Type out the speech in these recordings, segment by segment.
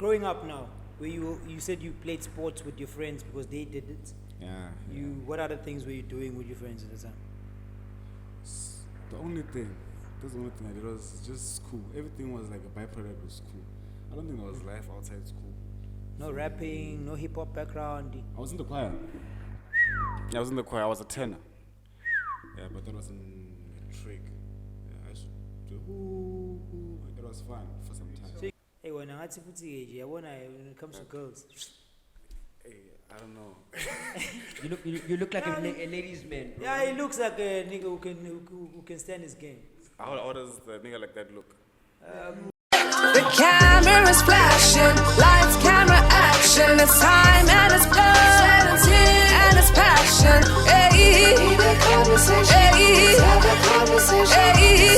growing up now, where you said you played sports with your friends because they did it. Yeah. What other things were you doing with your friends at the time? The only thing I did was just school. Everything was like a byproduct of school. I don't think there was life outside school. No rapping, no hip hop background. I was in the choir. I was in the choir. I was a tenor. Yeah, but that was in matric. Yeah, I should do. It was fun for some time. So, hey, when I when it comes to girls. Hey, I don't know. you look like a ladies' man. Bro. Yeah, he looks like a nigga who can stand his game. How does the nigga like that look? The camera's flashing, lights, camera, action. It's time and it's blood and it's passion. Hey,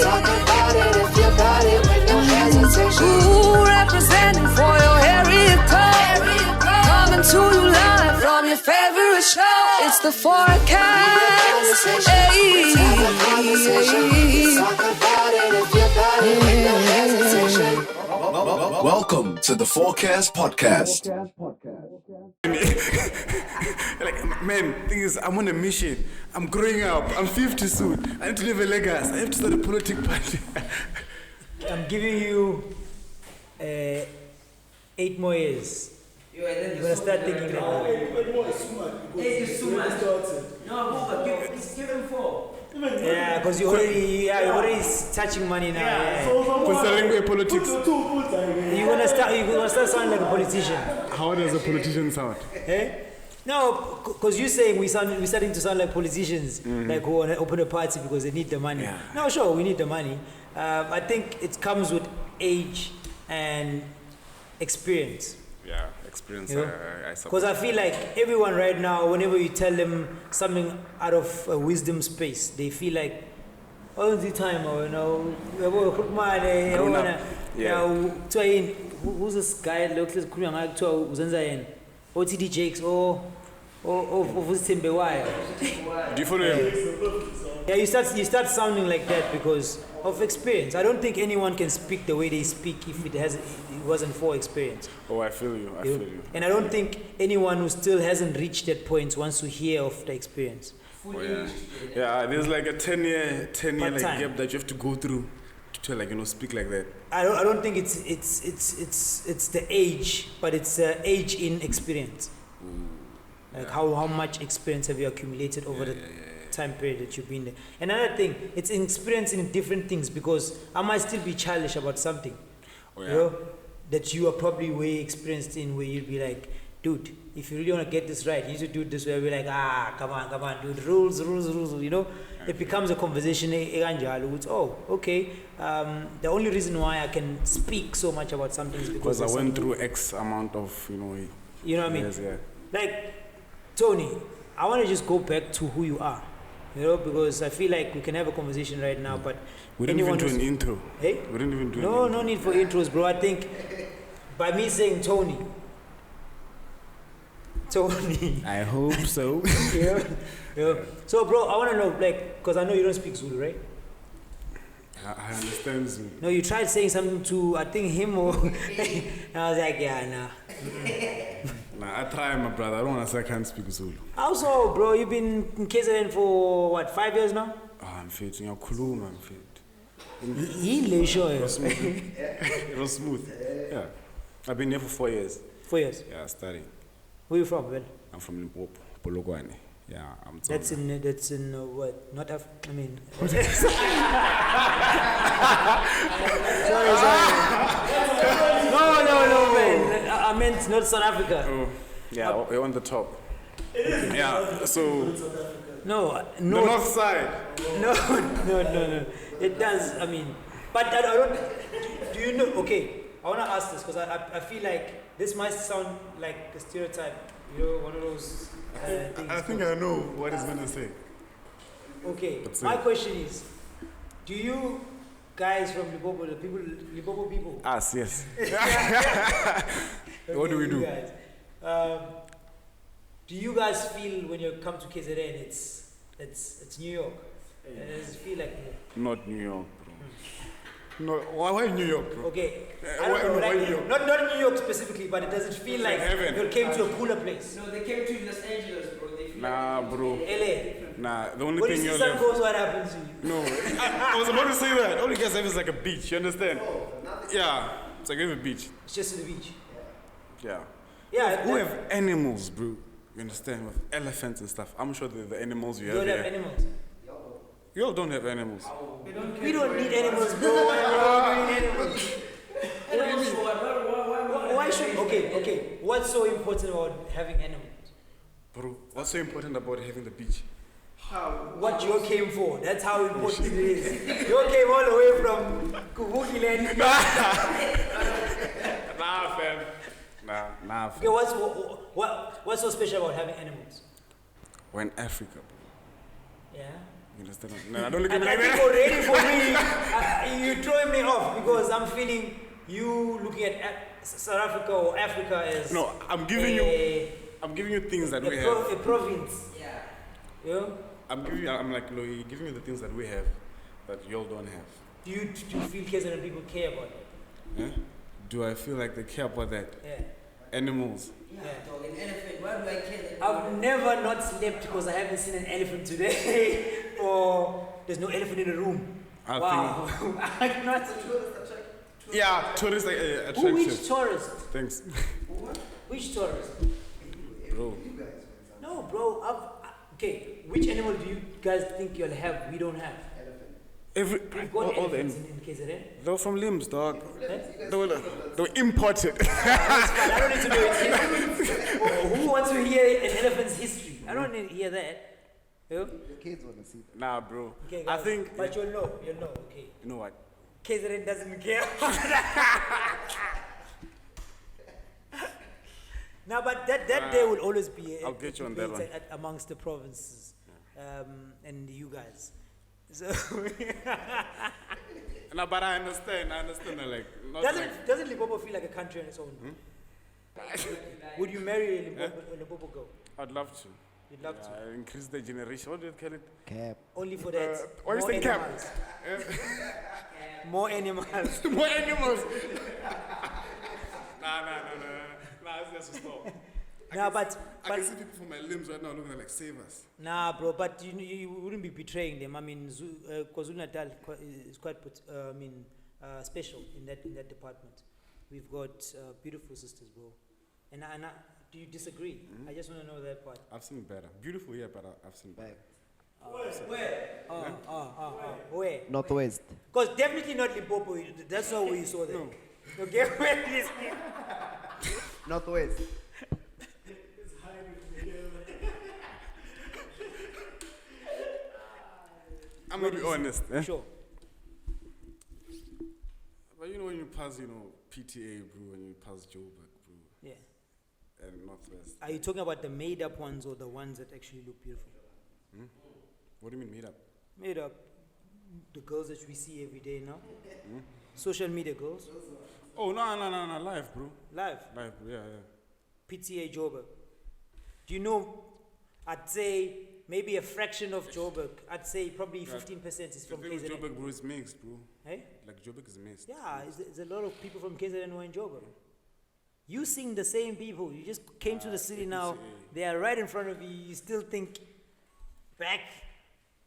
talk about it if you're about it with no hesitation. Ooh, representing for your area code. Coming to you live from your favorite show. It's the Forecast. Hey, talk about it if you're about it with no hesitation. Welcome to the Focast podcast. Like, man, thing is, I'm on a mission. I'm growing up. I'm 50 soon. I need to leave a legacy. I have to start a political party. I'm giving you 8 more years. You're gonna start thinking that. 8 is too much. No, give him 4. Yeah, because you're already touching money now. Yeah. Considering we're politics. You're gonna start sounding like a politician. How does a politician sound? Eh? No, because you're saying we're starting to sound like politicians, like who want to open a party because they need the money. Yeah. No, sure, we need the money. I think it comes with age and experience. Yeah, experience. You know? I Because I feel like everyone right now, whenever you tell them something out of a wisdom space, they feel like all the time, you know, who's this guy? OTD Jakes or Themba. Do you follow him? Yeah, you start sounding like that because of experience. I don't think anyone can speak the way they speak if it wasn't for experience. Oh, I feel you. I feel you. And I don't think anyone who still hasn't reached that point wants to hear of the experience. Oh, yeah. Yeah, there's like a 10 year like gap that you have to go through to speak like that. I don't think it's the age, but it's age in experience. Like how much experience have you accumulated over the time period that you've been there? Another thing, it's experience in different things because I might still be childish about something. Oh, yeah. You know, that you are probably way experienced in, where you'd be like, dude, if you really want to get this right, you need to do it this way. I'll be like, come on, dude, rules, you know? Yeah. It becomes a conversation, oh, okay. The only reason why I can speak so much about something is because I went through X amount of, you know what I mean? Yes, yeah. Like, Tony, I want to just go back to who you are, you know, because I feel like we can have a conversation right now, but we didn't even do an intro. Hey? We didn't even do no need for intros, bro. I think by me saying Tony, I hope so. yeah. So, bro, I want to know, like, because I know you don't speak Zulu, right? I understand Zulu. No, you tried saying something to, I think, him or... and I was like, yeah, nah. Nah, I try, my brother. I don't want to say I can't speak Zulu. Also, bro, you've been in KZN for, what, 5 years now? I'm fit. I'm fit. It was smooth. Yeah. I've been here for 4 years. 4 years? Yeah, studying. Where are you from, man? I'm from Limpopo, Polokwane. Yeah, I'm. That's in what? Not Africa. I mean. sorry. No, man. I meant not South Africa. Oh, yeah, we're on the top. Yeah, so. No. The north side. No. It does. I mean, but I don't. Do you know? Okay, I want to ask this because I feel like this might sound like a stereotype. You know, one of those things. I think I know what he's going to say. Okay, my question is, do you guys from Limpopo, Limpopo people? Us, yes. What do we do? Guys, do you guys feel when you come to KZN, it's New York? Does it feel like New York? Not New York, bro. No, why New York, bro? Okay. I Why- don't know, why like, New York? not New York specifically, but does it feel like heaven. you came to a cooler place? No, they came to Los Angeles, bro. They feel Nah, bro. LA. Nah, the only When thing you you're see sun left. goes, what happens to you? No, I was about to say that. All you guys have is like a beach, you understand? Yeah, it's like we have a beach. It's just to the beach. Yeah. Yeah. Who have animals, bro? You understand? With elephants and stuff. I'm sure the animals you You have don't here. have animals. You all don't have animals. We don't need animals, bro. Why do we need animals? Why should? Okay. What's so important about having animals? Bro, what's so important about having the beach? What you came for? That's how important it is. You came all the way from Kubuki land. Nah, fam. Nah, Okay, what's so special about having animals? We're in Africa, bro. Yeah. You understand? No, don't look at And me I like think that. already for me, you're throwing me off because I'm feeling you looking at South Africa or Africa as No, I'm giving you things that we have. a province. Yeah. You know? I'm like, no, you're giving me the things that we have that y'all don't have. Do you feel KZN people care about that? Yeah? Do I feel like they care about that? Yeah. Animals. Yeah, dog, an elephant. Why do I care? That I've never not slept because I haven't seen an elephant today, or there's no elephant in the room. I Wow. I'm not. Yeah, tourist attraction. Which tourist? Thanks. Which tourist? Bro. No, bro. Okay, which animal do you guys think you'll have? We don't have. Every, We've all, got all the elephants in KZN. they were from limbs, dog. Eh? They were imported. But I don't need to know it. Who wants to hear an elephant's history? I don't need to hear that. You know? The kids want to see that. Nah, bro. Okay, I guys, think. But you'll know. Okay. You know what? KZN doesn't care. No, but that day will always be I'll get you on that debate one. amongst the provinces and you guys. So No, but I understand. Like, not like. doesn't Limpopo feel like a country on its own? Would you marry a Limpopo girl? I'd love to. You'd love to. Increase the generation. What do you call it? Cap. Only for that. Why is the cap? More animals. More animals. Nah. Let's just stop. Nah, but I can see people from my limbs right now looking at like save us. nah, bro. But you wouldn't be betraying them. I mean, KwaZulu Natal is quite special in that department. We've got beautiful sisters, bro. And do you disagree? I just want to know that part. I've seen better. Beautiful, yeah, but I've seen better. Where? Northwest. Because definitely not Limpopo. That's not where you saw them. Okay, where is it? Northwest. I'm gonna be honest. Sure. But you know when you pass, PTA, bro, when you pass Joburg, bro, Yeah. and Northwest. Are you talking about the made-up ones or the ones that actually look beautiful? What do you mean made up? Made up. The girls that we see every day now. Social media girls. Oh, no, live, bro. Live. Live, bro, yeah. PTA Joburg. Do you know, I'd say maybe a fraction of Joburg. I'd say probably 15% is from The thing with KZN. Joburg, bro, is mixed, bro. Hey? Like Joburg is mixed. Yeah, there's a lot of people from KZN who are in Joburg. You sing the same people. You just came to the city now. They are right in front of you. You still think back.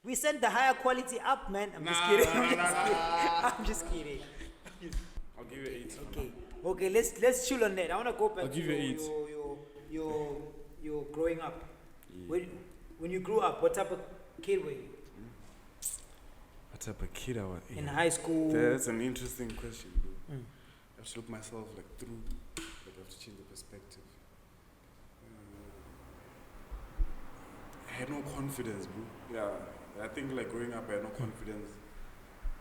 We sent the higher quality up, man. I'm just kidding. I'm just kidding. I'll give you 8. Okay. Let's chill on that. I want to go back I'll to give you 8. your growing up. When you grew up, what type of kid were you? What type of kid I was? In high school? That's an interesting question, bro. I have to look myself through. I have to change the perspective. I had no confidence, bro. Yeah, I think growing up, I had no confidence.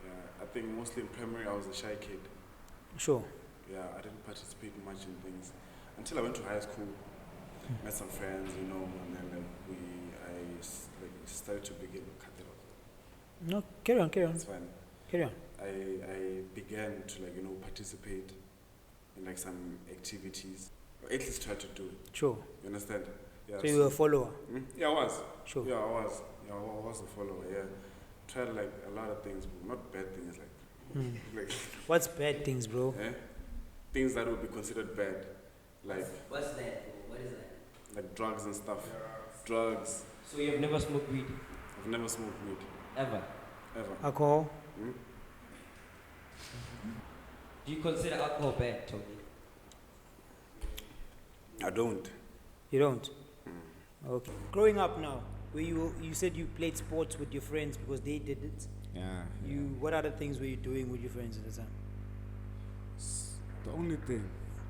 Yeah, I think mostly in primary, I was a shy kid. Sure. Yeah, I didn't participate much in things until I went to high school. Met some friends, and then I started to begin with Kabelo. No, carry on. That's fine. Carry on. I began to participate in some activities, or at least try to do it. Sure. You understand? Yeah. So you were a follower? Yeah, I was. Sure. Yeah, I was. Yeah, I was a follower. Yeah, tried a lot of things, but not bad things Like, What's bad things, bro? eh? Things that would be considered bad, like What's that? What is that? like drugs and stuff. Drugs. So you have never smoked weed? I've never smoked weed Ever? ever. Alcohol? Hmm? Do you consider alcohol bad, Tony? I don't. You don't? Okay. Growing up now, where you said you played sports with your friends because they did it. Yeah. What other things were you doing with your friends at the time? The only thing,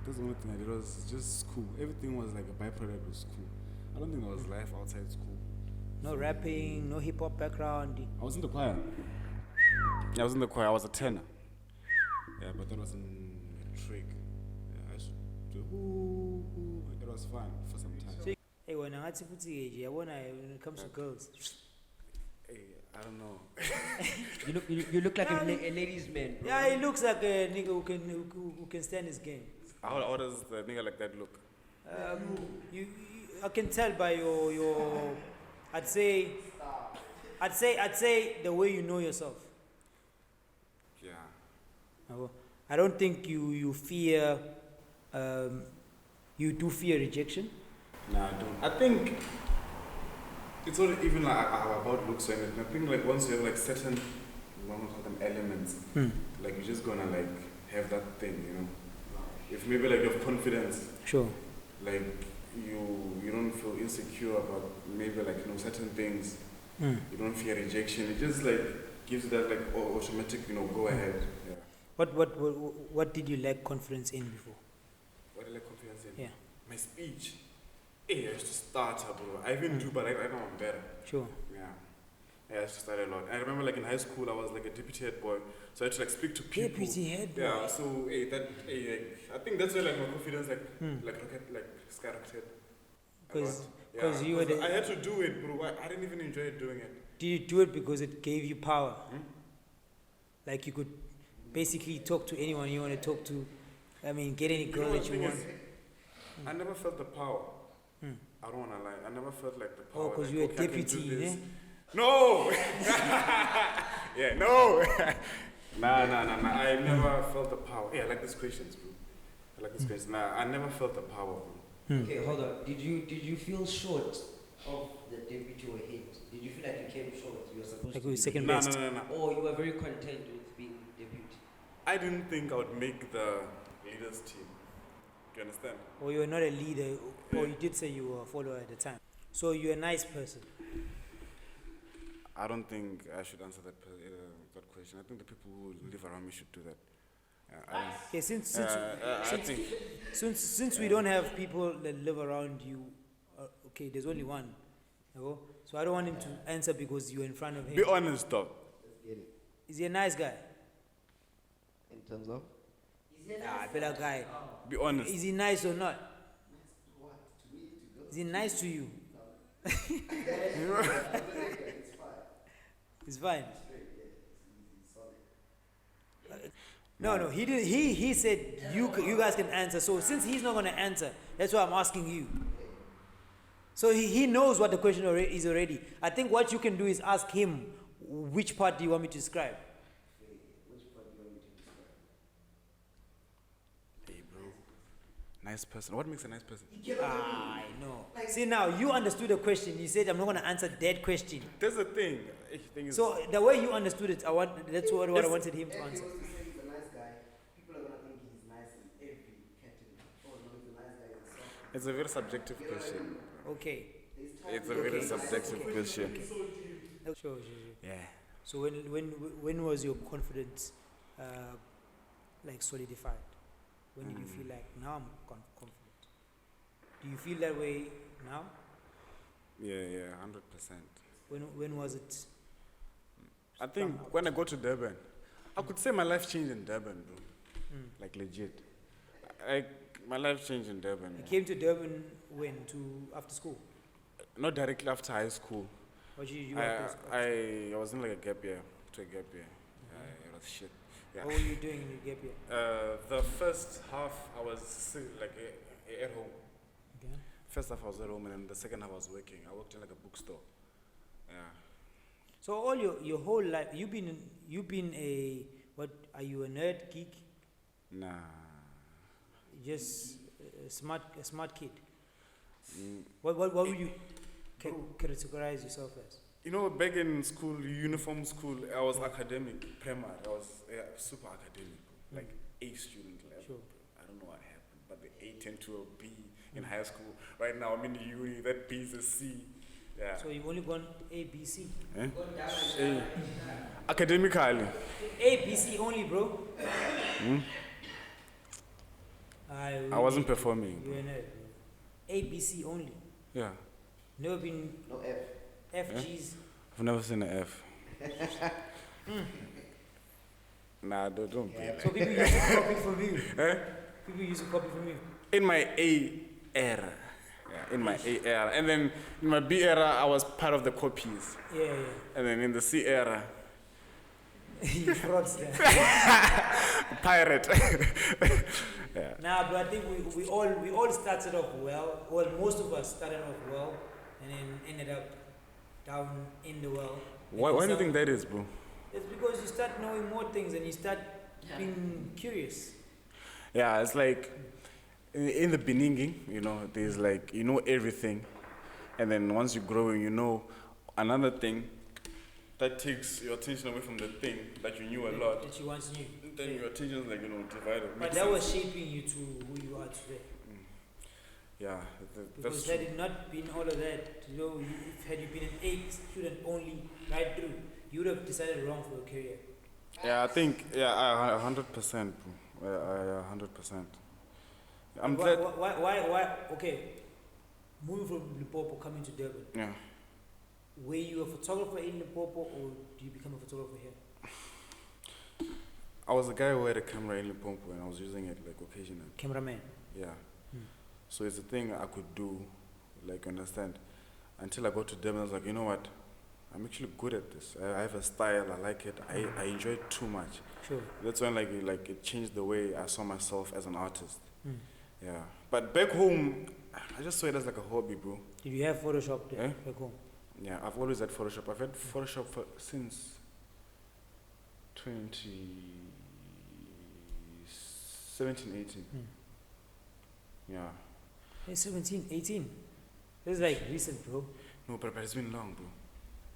that's the only thing I did was just school. Everything was like a byproduct of school. I don't think there was life outside school. No rapping, no hip hop background. I was in the choir. Yeah, I was in the choir. I was a tenor. Yeah, but that was in matric. Yeah, I used to do. It was fun for some time. Hey, when I had when it comes to girls. Hey, I don't know. You look like a ladies' man, bro. Yeah, he looks like a nigga who can stand his game. How does the nigga like that look? I can tell by your I'd say the way you know yourself. Yeah. I don't think you fear you do fear rejection. No, I don't. I think it's not even like about looks or anything. I think like once you have like certain elements, like you're just gonna like have that thing, you know. If maybe like you have confidence, Sure. like you don't feel insecure about maybe like certain things. You don't fear rejection. It just like gives you that like automatic go ahead. Yeah. What did you lack confidence in before? What did I like confidence in? Yeah. My speech. Hey, I used to stutter, bro. I even do, but right now I'm better. Sure. Yeah. I used to stutter a lot. I remember like in high school I was like a deputy head boy, so I had to like speak to people. Deputy head boy. Yeah. So I think that's where like my confidence like skyrocketed. Because you were I had to do it, bro. I didn't even enjoy doing it. Did you do it because it gave you power? Like you could basically talk to anyone you want to talk to. I mean, get any girl that you want. I never felt the power. I don't wanna lie. I never felt like the power. Oh, because like, you were okay, I can deputy, do this. eh? No. Yeah, no. Nah. I never felt the power. Yeah, I like these questions, bro. I like these questions. Nah, I never felt the power, bro. Okay, hold on. Did you feel short of the deputy or head? Did you feel like you came short? You were supposed Like to we were be second No. best. Or you were very content with being deputy? I didn't think I would make the leaders team. Do you understand? Or you were not a leader, or you did say you were a follower at the time. So you're a nice person. I don't think I should answer that question. I think the people who live around me should do that. Okay, since we don't have people that live around you, okay, there's only one. So I don't want him to answer because you're in front of him. Be honest, though. Is he a nice guy? In terms of? I feel like guy. Be honest. Is he nice or not? Is he nice to you? It's fine. No, he did. He said you guys can answer. So since he's not gonna answer, that's why I'm asking you. So he knows what the question is already. I think what you can do is ask him, which part do you want me to describe? Hey, bro. Nice person. What makes a nice person? I know. See now, you understood the question. You said I'm not gonna answer that question. That's the thing. So the way you understood it, that's what I wanted him to answer. He's a nice guy. People are gonna think he's nice in every category. Oh no, he's a nice guy in some. It's a very subjective question. Okay. It's a very subjective question. Sure. Yeah. So when was your confidence like solidified? When did you feel like now I'm confident? Do you feel that way now? Yeah, 100%. When was it? I think when I go to Durban, I could say my life changed in Durban, bro. Like legit. My life changed in Durban. You came to Durban when? After school? Not directly after high school. Or you I was in like a gap year. To a gap year. It was shit. Yeah. What were you doing in your gap year? The first half I was like at home. Okay. First half I was at home, and then the second half I was working. I worked in like a bookstore. Yeah. So all your whole life, you've been a What are you, a nerd, geek? Nah. Just a smart kid. What would you categorize yourself as? You know, back in school, uniform school, I was academic, primary. I was super academic, like A student level. Sure. I don't know what happened, but the A turned to a B in high school. Right now, I'm in the uni, that B is a C. Yeah. So you've only gone A, B, C? Eh? Academically. A, B, C only, bro. I wasn't performing. You're a nerd, bro. A, B, C only. Yeah. Never been No F. F, G's. I've never seen an F. Nah, don't be like. So people used to copy from you. Eh? People used to copy from you. In my A era. Yeah, in my A era. And then in my B era, I was part of the copies. Yeah. And then in the C era, You fraudster. pirate. Yeah. Nah, but I think we all started off well. Well, most of us started off well, and then ended up down in the well. Why do you think that is, bro? It's because you start knowing more things and you start being curious. Yeah, it's like in the beginning, you know, there's like, you know everything. And then once you're growing, you know another thing that takes your attention away from the thing that you knew a lot. That you once knew. Then your attention is like, you know, divided. But Makes that sense. was shaping you to who you are today. Yeah, that's Because true. had it not been all of that, you know, had you been an A student only right through, you would have decided wrong for your career. Yeah, I think, I 100%, bro. I 100%. I'm Why, glad. why, okay, moving from Limpopo, coming to Durban, Yeah. were you a photographer in Limpopo or do you become a photographer here? I was a guy who had a camera in Limpopo and I was using it like occasionally. Cameraman. Yeah. So it's a thing I could do, like, understand. Until I got to Durban, I was like, you know what? I'm actually good at this. I have a style, I like it, I enjoy it too much. Sure. That's when like it changed the way I saw myself as an artist. Yeah. But back home, I just saw it as like a hobby, bro. Did you have Photoshop there Eh? back home? Yeah, I've always had Photoshop. I've had Photoshop since 2017, 18. Yeah. Hey, 17, 18. This is like recent, bro. No, but it's been long, bro.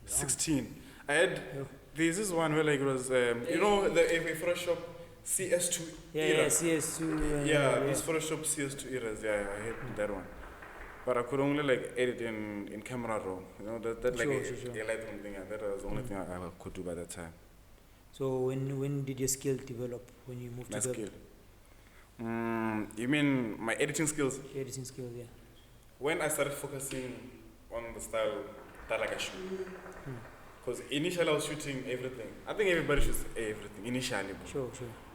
16. I had, Yo. there's this one where like it was, you know, the Photoshop CS2 era. CS2. These Photoshop CS2 eras, I had that one. But I could only like edit in camera raw, you know, that like Sure. a Lightroom thing, that was the only thing I could do by that time. So when did your skill develop when you moved My to skill. Durban? You mean my editing skills? Your editing skills, yeah. When I started focusing on the style that like I shoot. Because initially I was shooting everything. I think everybody shoots everything initially, bro. Sure.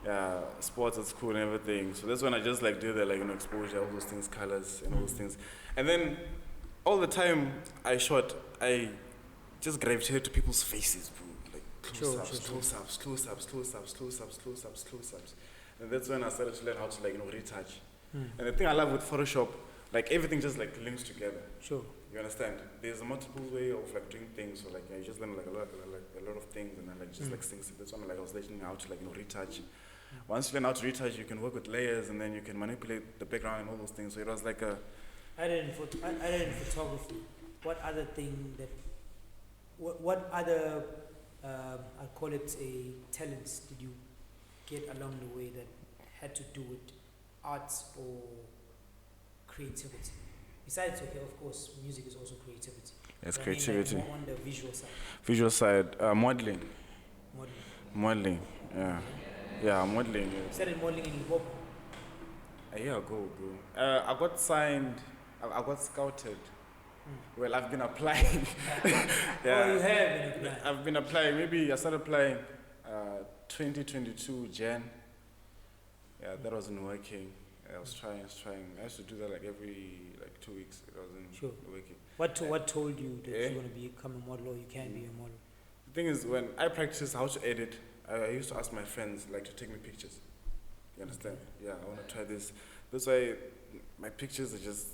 Yeah, sports at school and everything. So that's when I just like did the like, you know, exposure, all those things, colors and all those things. And then all the time I shot, I just gravitated to people's faces, bro. Like close-ups. And that's when I started to learn how to like, you know, retouch. And the thing I love with Photoshop, like everything just like links together. Sure. You understand? There's a multiple way of like doing things. So like you just learn like a lot of things, and then like just like things. That's when like I was learning how to like, you know, retouch. Once you learn how to retouch, you can work with layers, and then you can manipulate the background and all those things. So it was like a. I did in photography. What other thing that? What other? I call it a talents. Did you get along the way that had to do with arts or creativity? Besides, okay, of course, music is also creativity. It's But creativity. I mean, like, more on the visual side. Visual side, modeling. Modeling. Modeling, yeah. Yeah, modeling. You started modeling in Limpopo. A year ago, bro. I got signed, I got scouted. Well, I've been applying. Oh, you have been applying. I've been applying. Maybe I started applying 2022 Jan. Yeah, that wasn't working. I was trying. I used to do that like every 2 weeks. It wasn't working. What told you that Yeah. you want to become a model or you can be a model? The thing is, when I practice how to edit, I used to ask my friends like to take me pictures. You understand? Yeah, I want to try this. That's why my pictures are just.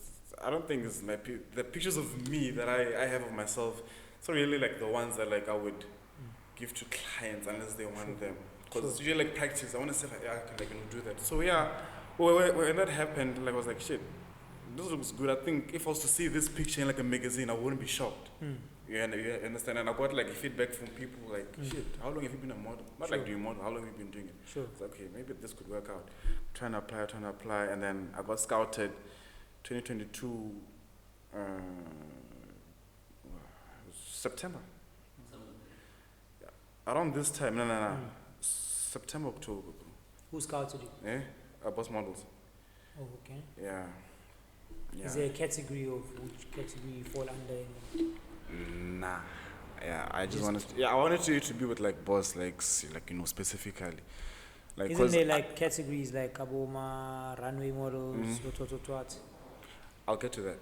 I don't think it's the pictures of me that I have of myself. It's not really like the ones that like I would give to clients unless they want them. because it's usually like practice. I want to say like, yeah, I can like do that. So yeah, when that happened, like I was like, shit, this looks good. I think if I was to see this picture in like a magazine, I wouldn't be shocked. You understand? And I got like feedback from people like, shit, how long have you been a model? Not like doing model, how long have you been doing it? It's like, okay, maybe this could work out. Trying to apply, and then I got scouted 2022 September. Yeah. Around this time, no. September, October. Bro. Who scouted you? Boss Models. Oh, okay. Yeah. Is there a category of which category you fall under? Nah. Yeah, I just wanted to, I wanted to be with like boss, like specifically. Like, isn't there like categories like Kaboma, runway models, what? I'll get to that.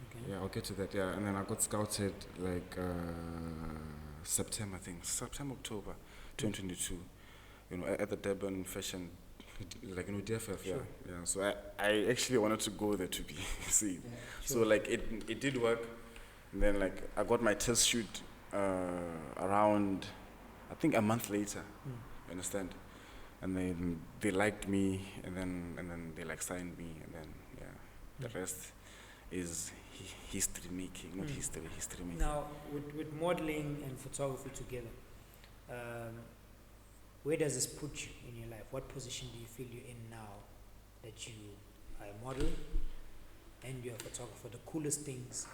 Okay. Yeah, I'll get to that. Yeah, and then I got scouted like September, October, 2022. At the Durban Fashion, like DFF. Sure. Yeah. So I actually wanted to go there to be seen. So like it did work. And then like I got my test shoot around, I think a month later. You understand? And then they liked me, and then they like signed me, and then the rest is history making, not history making. Now, with modeling and photography together, where does this put you in your life? What position do you feel you're in now that you are a model and you're a photographer? The coolest things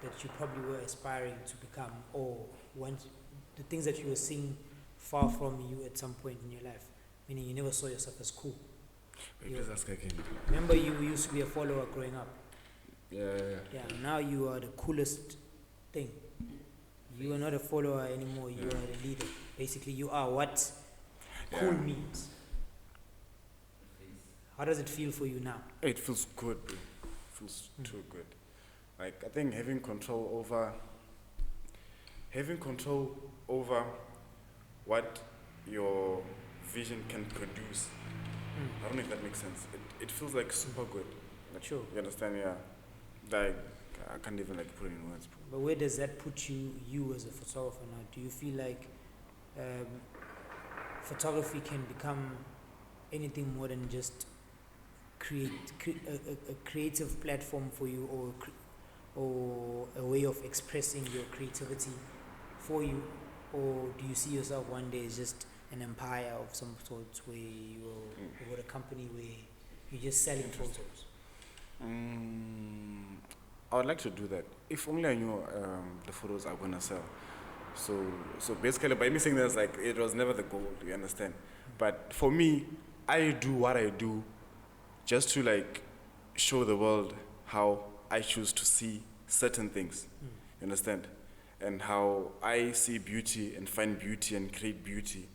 that you probably were aspiring to become, or the things that you were seeing far from you at some point in your life, meaning you never saw yourself as cool. Please ask again. Remember, you used to be a follower growing up. Yeah. Now you are the coolest thing. You are not a follower anymore. You are a leader. Basically, you are what cool means. How does it feel for you now? It feels good, bro. It feels too good. Like, I think having control over what your vision can produce. I don't know if that makes sense. It feels like super good. Like, sure. You understand? Yeah. Like, I can't even like put it in words, bro. But where does that put you as a photographer now? Do you feel like photography can become anything more than just a creative platform for you, or a way of expressing your creativity for you? Or do you see yourself one day as just an empire of some sort, where you're a company where you're just selling photos? I would like to do that. If only I knew the photos I'm gonna sell. So basically, by me saying this, like, it was never the goal. You understand? But for me, I do what I do just to like show the world how I choose to see certain things. You understand? And how I see beauty and find beauty and create beauty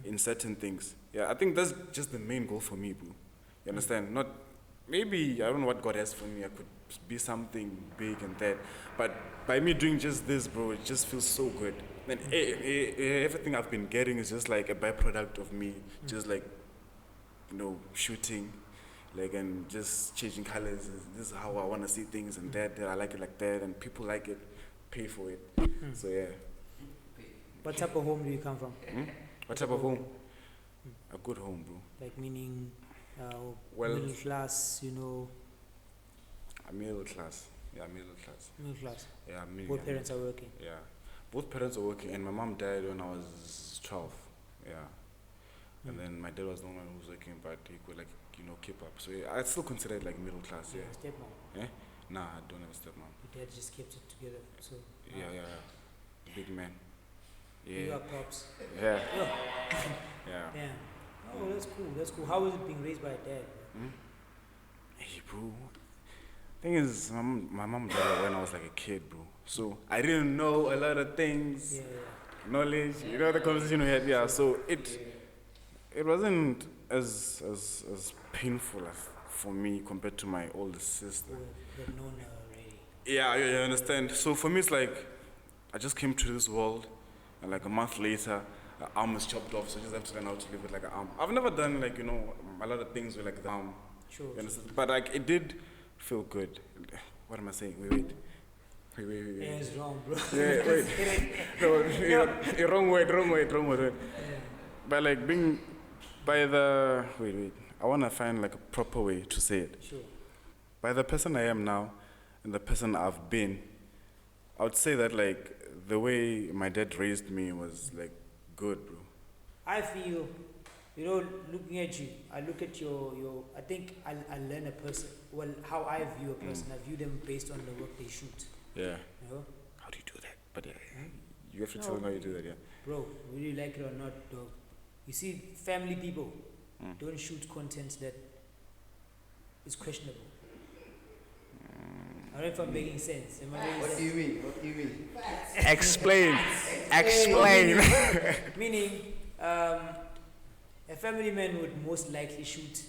in certain things. Yeah, I think that's just the main goal for me, bro. You understand? Not maybe, I don't know what God has for me. I could be something big and that. But by me doing just this, bro, it just feels so good. And everything I've been getting is just like a byproduct of me, just like, shooting, like, and just changing colors. This is how I want to see things, and that I like it like that, and people like it, pay for it. So yeah. What type of home do you come from? What type of home? A good home, bro. Like, meaning well, middle class, I'm middle class. Yeah, middle class. Middle class. Yeah, both parents are working. Yeah, both parents are working, and my mom died when I was 12. Yeah, and then my dad was the one who was working, but he could keep up. So yeah, I still consider it like middle class. Yeah. Stepmom? Nah, I don't have a stepmom. Your dad just kept it together. So. Yeah. Big man. Yeah. You are pops. Yeah. Yeah. Oh, that's cool. How was it being raised by a dad? Hey, bro. Thing is, my mom died when I was like a kid, bro. So I didn't know a lot of things. Yeah. Knowledge, the conversation we had. Yeah. So it wasn't as painful for me compared to my older sister. You've known her already. Yeah, you understand. So for me, it's like I just came to this world, and like a month later, the arm was chopped off. So I just have to learn how to live with like an arm. I've never done like a lot of things with like the arm. Sure. You understand? But like it did feel good. What am I saying? Wait. Yeah, it's wrong, bro. Yeah, wait. No, wrong word. Yeah. by like being, by the, wait, I want to find like a proper way to say it. Sure. By the person I am now and the person I've been, I would say that like the way my dad raised me was like good, bro. I feel, you know, looking at you, I look at your I think I learn a person, well, how I view a person, I view them based on the work they shoot, Yeah. you know? How do you do that? But yeah, you have to tell them how you do that, yeah. Bro, whether you like it or not, dog. You see, family people don't shoot content that is questionable. I don't know if I'm making sense. Am I making What sense? do you mean? What do you mean? Explain. Explain. Meaning, a family man would most likely shoot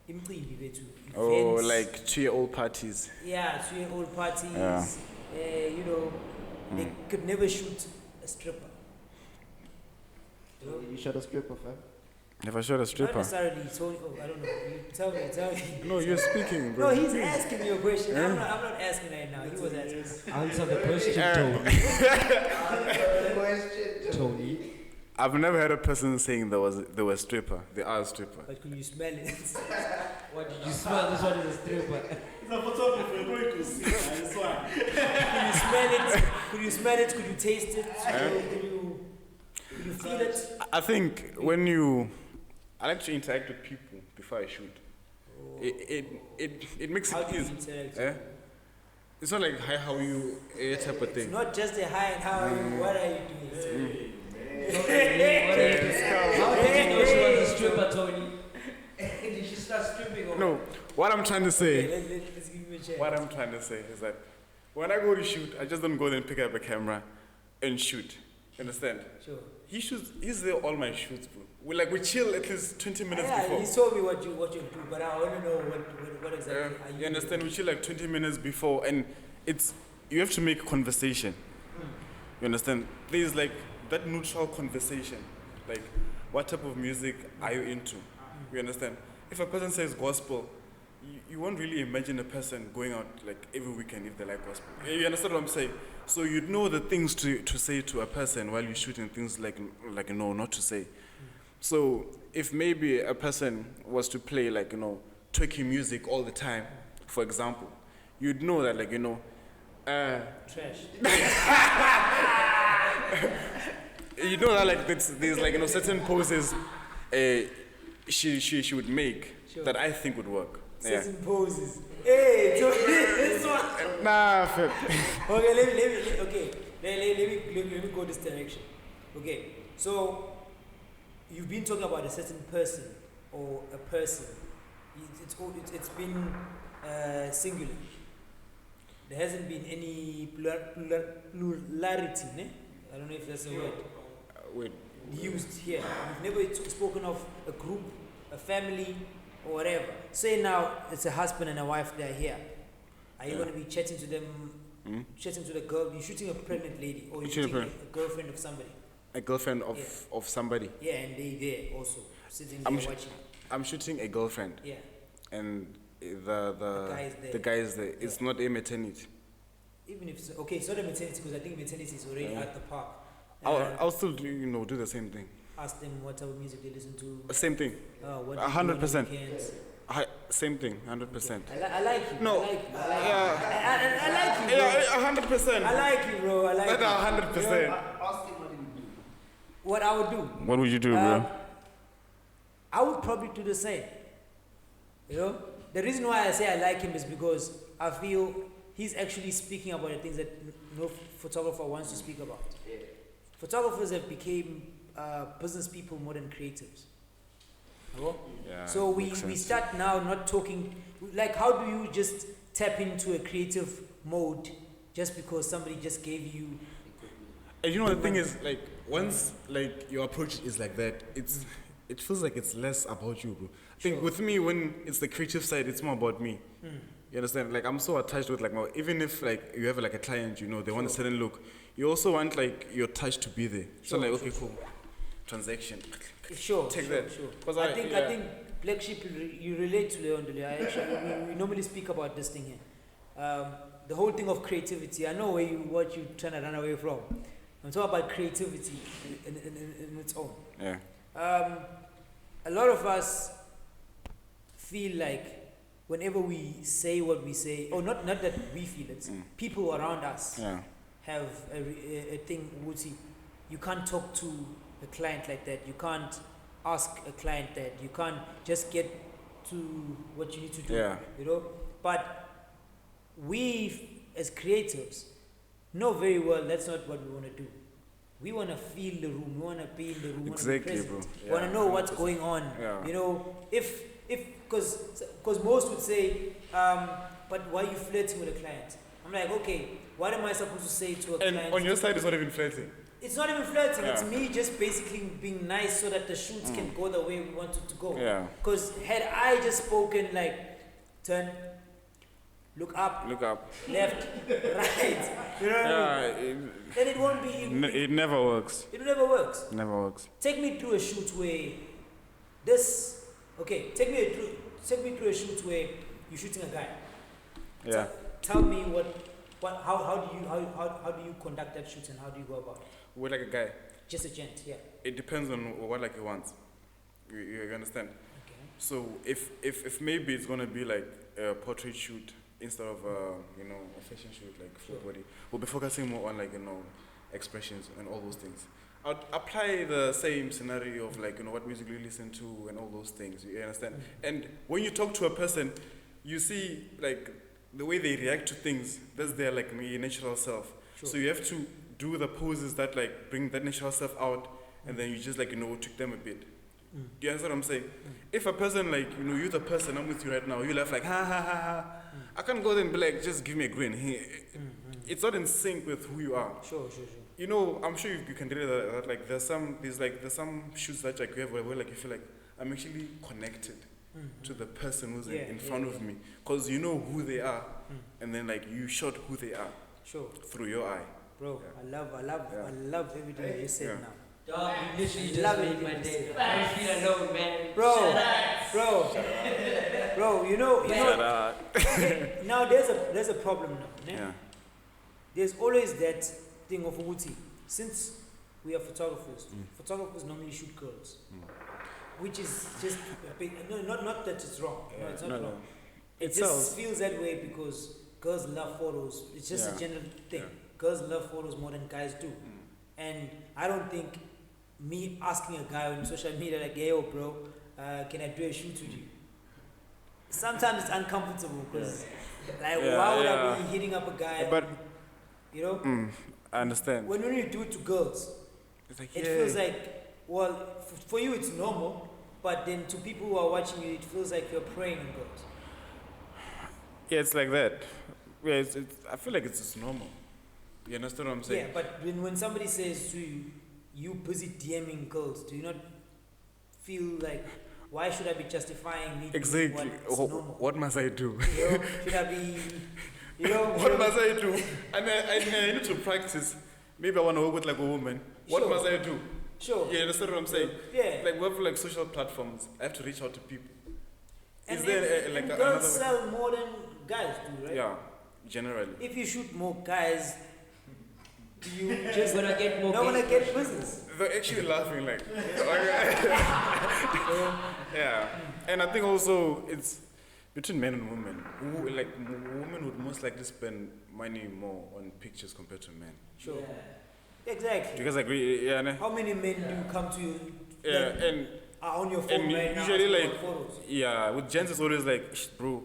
imicimbi bethu, Oh, events. like 2-year-old parties. Yeah, 2-year-old parties. Yeah. You know, they could never shoot a stripper. You know? You shot a stripper, fam. Never shot a Not stripper. necessarily. Tony, I don't know. You tell me. No, you're speaking, No, bro. he's asking me a question. I'm not asking right now. He was asking. Answer the question, Tony. I've never heard a person saying there was a stripper. They are a stripper. But could you smell it? What did you smell? This one is a stripper. It's a photographer. You're going to see. I swear. Could you smell it? Could you smell it? Could you taste it? Could you feel it? I think I like to interact with people before I shoot. It makes How it do you easy. interact? Eh? It's not like hi, how are you, type of It's thing. not just a hi and how are you. What are you doing? How did you know she was a stripper, Tony? Did she start stripping or No, what I'm trying to say, Let's give him a chance. what I'm trying to say is that when I go to shoot, I just don't go there and pick up a camera and shoot. Understand? Sure. He's there all my shoots, bro. We chill at least 20 minutes Yeah, before. he told me what you do, but I want to know what exactly are you You understand? doing? We chill like 20 minutes before, and you have to make conversation. You understand? There's like that neutral conversation, like what type of music are you into? You understand? If a person says gospel, you won't really imagine a person going out like every weekend if they like gospel. You understand what I'm saying? So you'd know the things to say to a person while you're shooting, things like not to say. So if maybe a person was to play Turkey music all the time, for example, you'd know that Trash. you know that there's certain poses she would make that I think would work. Certain poses. Hey, this one. Nah, fam. Okay, let me go this direction. Okay, so you've been talking about a certain person or a person. It's been singular. There hasn't been any plurality, ne? I don't know if that's a word Wait. used here. We've never spoken of a group, a family, or whatever. Say now it's a husband and a wife, they're here. Are you going to be chatting to them, chatting to the girl? You're shooting a pregnant lady, or you're shooting a girlfriend of somebody. A girlfriend of somebody. Yeah, and they there also, sitting there watching. I'm shooting a girlfriend. Yeah. And the guy is there. It's not a maternity. Even if it's, okay, it's not a maternity because I think maternity is already at the park. I'll still do the same thing. Ask them what type of music they listen to. Same thing. What 100%. Same thing. 100%. I like you. No. I like you. Yeah. I like you, bro. Yeah, 100%. I like you, bro. I like you. 100%. Ask him what he would do. What I would do? What would you do, bro? I would probably do the same. You know? The reason why I say I like him is because I feel he's actually speaking about the things that no photographer wants to speak about. Yeah. Photographers have become business people more than creatives. Yeah, so we makes sense. start now not talking, like how do you just tap into a creative mode just because somebody just gave you. And you know the thing is, once your approach is like that, it feels like it's less about you, bro. I think with me, when it's the creative side, it's more about me. You understand? I'm so attached with even if you have a client, they want a certain look, you also want your touch to be there. Okay, cool. Transaction. Sure. Take sure, that. Sure. 'Cause I think Black Sheep, you relate to Leon Dele. We normally speak about this thing here. The whole thing of creativity. I know what you're trying to run away from. I'm talking about creativity in its own. Yeah. A lot of us feel like whenever we say what we say, or not that we feel it, people around us have a thing, Wuti, you can't talk to a client like that, you can't ask a client that, you can't just get to what you need to do, you know. But we as creatives know very well that's not what we want to do. We want to feel the room, we want to be in the room, exactly, we bro. want to know what's going on, you know. Because most would say, but why are you flirting with a client? I'm like, okay, what am I supposed to say to a client? And on your side, it's not even flirting. It's not even flirting. It's me just basically being nice so that the shoots can go the way we want it to go. Because had I just spoken like, turn, look up, left, right, you know what I mean? Then it won't be. It never works. It never works. Never works. Take me through a shoot where this. Okay, take me through a shoot where you're shooting a guy. Yeah. Tell me how do you conduct that shoot and how do you go about it? With like a guy. Just a gent, yeah. It depends on what like he wants. You understand? Okay. So if maybe it's gonna be like a portrait shoot instead of you know, a fashion shoot like full body, we'll be focusing more on like, you know, expressions and all those things. I'd apply the same scenario of like, you know, what music you listen to and all those things. You understand? And when you talk to a person, you see like the way they react to things. That's their like natural self. So you have to do the poses that like bring that natural self out, and then you just like, you know, trick them a bit. Do you understand what I'm saying? If a person like, you know, you're the person, I'm with you right now, you laugh like ha ha ha ha. I can't go there and be like, just give me a grin. It's not in sync with who you are. Sure. You know, I'm sure you can relate that like there's some shoots that like you have where like you feel like I'm actually connected to the person who's in front of me, because you know who they are, and then like you shot who they are through your eye. Bro, I love everything you just said now. Dog, you literally just made my day. I feel alone, man. Bro, you know. Okay, now there's a problem now. Yeah. There's always that thing of Uti. Since we are photographers, photographers normally shoot girls, which is just a big, not that it's wrong. No, it's not wrong. It just feels that way because girls love photos. It's just a general thing. Girls love photos more than guys do, and I don't think me asking a guy on social media like, "Hey, yo, bro, can I do a shoot with you?" Sometimes it's uncomfortable because, like, why would I be hitting up a guy? But you know, I understand. when you do it to girls, It's like, it feels like, well, for you it's normal, but then to people who are watching you, it feels like you're preying on girls. Yeah, it's like that. Yeah, I feel like it's just normal. You understand what I'm saying? Yeah, but when somebody says to you, you busy DMing girls, do you not feel like, why should I be justifying me doing what's normal? What must I do? You know, should I be, you know? What must I do? And I need to practice. Maybe I want to work with like a woman. What must I do? Sure. You understand what I'm saying? Yeah. Like we have like social platforms. I have to reach out to people. And girls sell more than guys do, right? Yeah, generally. If you shoot more guys, you just gonna get more. not gonna get business. They're actually laughing like. Yeah, and I think also it's between men and women. Like women would most likely spend money more on pictures compared to men. Sure. Yeah. Exactly. Do you guys agree? Yeah. Ne? How many men do come to you? Yeah, and are on your phone and right now? usually asking like for photos? yeah, with gents it's always like, bro,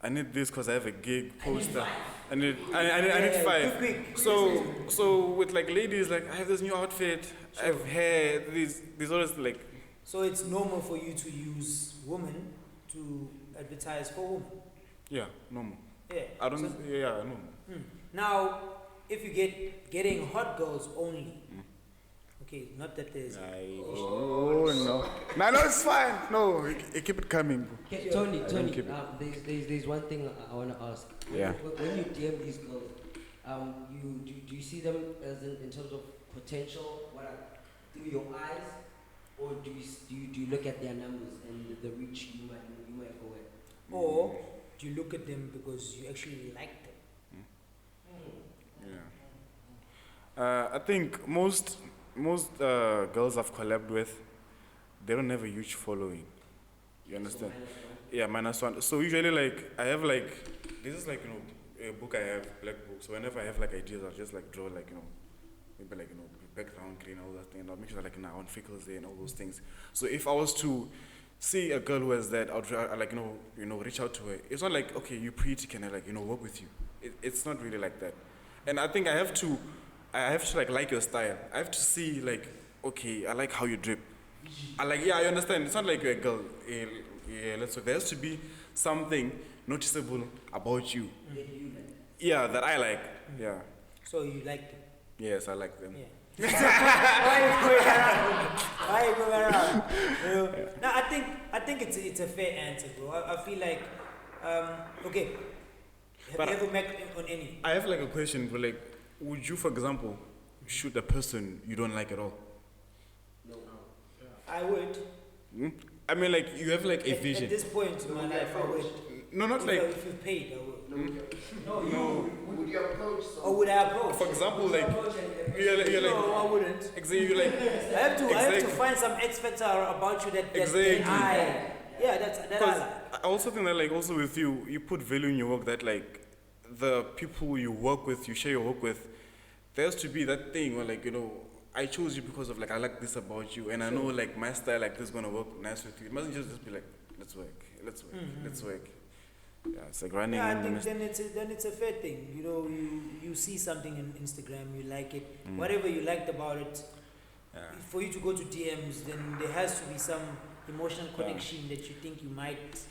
I need this because I have a gig poster. I need five. Quick. So with like ladies, like I have this new outfit, I have hair, these always like. So it's normal for you to use women to advertise for women. Yeah, normal. Yeah. I don't. So, Normal. now, if you getting hot girls only. Okay, not that there's. No, it's fine. No, keep it coming. Okay, Tony, there's one thing I want to ask. Yeah. When you DM these girls, do you see them as in terms of potential, through your eyes, or do you look at their numbers and the reach you might go at? Or do you look at them because you actually like them? Yeah. I think most girls I've collabed with, they don't have a huge following. You understand? Yeah, -1. So usually, like, I have like, this is like, you know, a book I have, black book. So whenever I have like ideas, I'll just like draw like, you know, maybe like, you know, background clean, all that thing, and I'll make sure like, you know, I want freckles there and all those things. So if I was to see a girl who has that, I'll try, like, you know, reach out to her. It's not like, okay, you're pretty, can I like, you know, work with you? It's not really like that. And I think I have to like your style. I have to see like, okay, I like how you drip. I like, yeah, I understand. It's not like you're a girl. Yeah, there has to be something noticeable about you. Yeah, that I like. Yeah. So you liked it? Yes, I like them. Yeah. Why you going around? You know? No, I think it's a fair answer, bro. I feel like, okay. Have you ever met on any? I have like a question, but like, would you, for example, shoot a person you don't like at all? No. I would. I mean, like, you have like a vision. At this point in my life, I would. No, not if like. If you paid, I would. No. Would you approach someone? Or would I approach? For example, like, you're like. No, I wouldn't. Exactly, you're like. I have to find some X factor about you that Exactly. that I like. I also think that like also with you, you put value in your work that like the people you work with, you share your work with, there has to be that thing where like, you know, I chose you because of like I like this about you and I know like my style like this is gonna work nice with you. It mustn't just be like, let's work. Yeah, it's like running. Yeah, I think then it's a fair thing. You know, you see something on Instagram, you like it, whatever you liked about it. For you to go to DMs, then there has to be some emotional connection that you think you might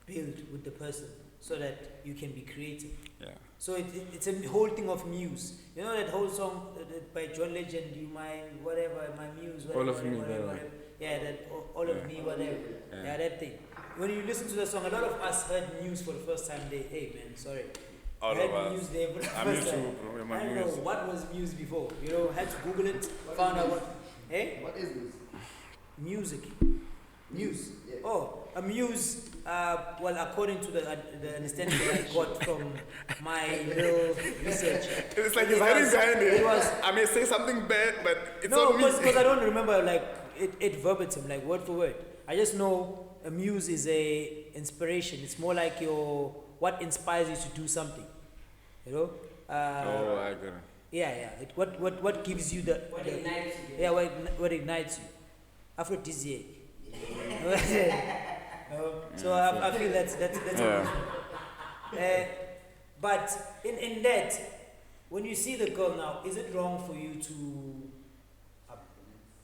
build with the person, so that you can be creative. Yeah. So it's a whole thing of muse. You know that whole song by John Legend, you my whatever, my muse, whatever, all of me, whatever. Yeah, that all of me, whatever. Yeah, that thing. When you listen to the song, a lot of us heard Muse for the first time. Hey man, sorry. All I of heard us. Muse there for the I'm first time. too, bro. I don't know what was Muse before. You know, had to Google it, found out what. Hey? What is this? Music. Muse. Yeah. Oh, a muse. Well, according to the understanding that I got from my little research. It's like he's hiding behind it. It was. I may say something bad, but it's No, not me. because I don't remember like it verbatim, like word for word. I just know a muse is a inspiration. It's more like what inspires you to do something. You know? Oh, I get it. Yeah. What gives you the What ignites you? Yeah, what ignites you? Aphrodisiac. So I feel that's but in that, when you see the girl now, is it wrong for you to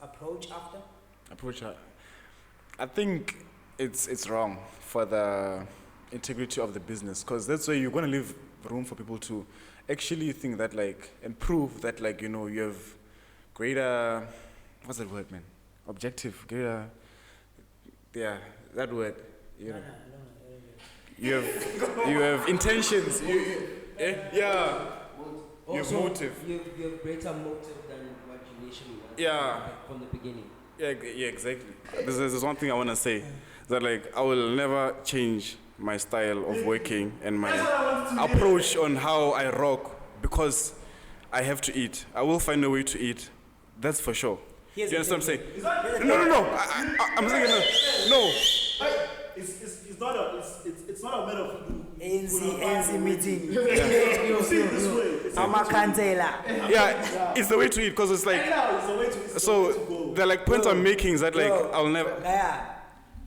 approach after? Approach her. I think it's wrong for the integrity of the business, because that's where you're going to leave room for people to actually think that like and prove that like, you know, you have greater, what's that word, man? Objective, greater, yeah, that word, you know. You have intentions. Yeah. You have motive. You have greater motive than what you initially wanted. Yeah. From the beginning. Yeah, exactly. There's one thing I want to say, that like I will never change my style of working and my approach on how I rock because I have to eat. I will find a way to eat. That's for sure. Do you understand what I'm saying? No. I'm saying no. It's not a matter of ANC meeting. you see it this way. I'm a candela. Yeah, it's the way to eat because it's like. It's the way to. So the like point I'm making is that like I'll never. Yeah,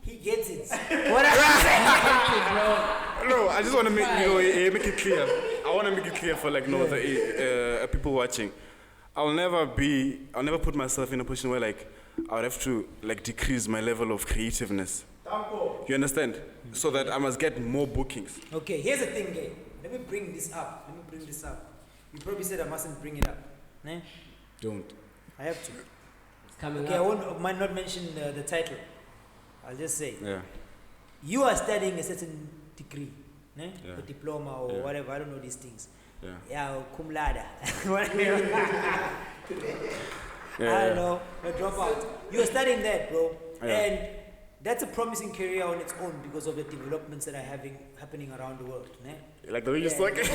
he gets it. What I'm No, I just want to make make it clear. I want to make it clear for like the people watching. I'll never put myself in a position where like I would have to like decrease my level of creativeness. You understand? So that I must get more bookings. Okay, here's the thing, guy. Let me bring this up. You probably said I mustn't bring it up. Né? Don't. I have to. It's coming Okay, up. I might not mention the title. I'll just say. Yeah. You are studying a certain degree, né? Yeah. A diploma or Yeah. whatever. I don't know these things. Yeah. Yeah, or cum laude. Whatever. I don't know. A dropout. You are studying that, bro. Yeah. And that's a promising career on its own because of the developments that are happening around the world. Né? Like the way you're talking.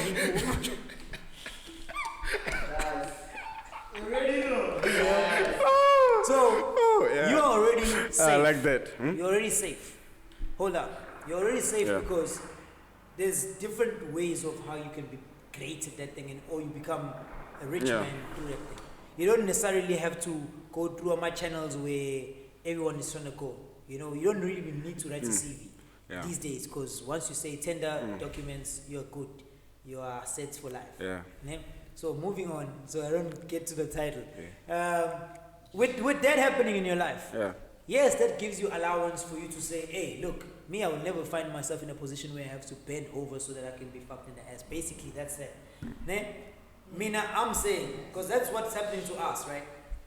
So yeah. you're already safe. I like that. You're already safe. Hold up. You're already safe Yeah. because there's different ways of how you can be great at that thing, or you become a rich Yeah. man through that thing. You don't necessarily have to go through my channels where everyone is trying to go. You know, you don't really need to write a CV Yeah. these days, because once you say tender documents, you're good. You are set for life. Yeah. Ne? So moving on, so I don't get to the title. With that happening in your life, Yeah. yes, that gives you allowance for you to say, hey, look, me, I will never find myself in a position where I have to bend over so that I can be fucked in the ass. Basically, that's it. Ne? Mina, I'm saying, because that's what's happening to us, right?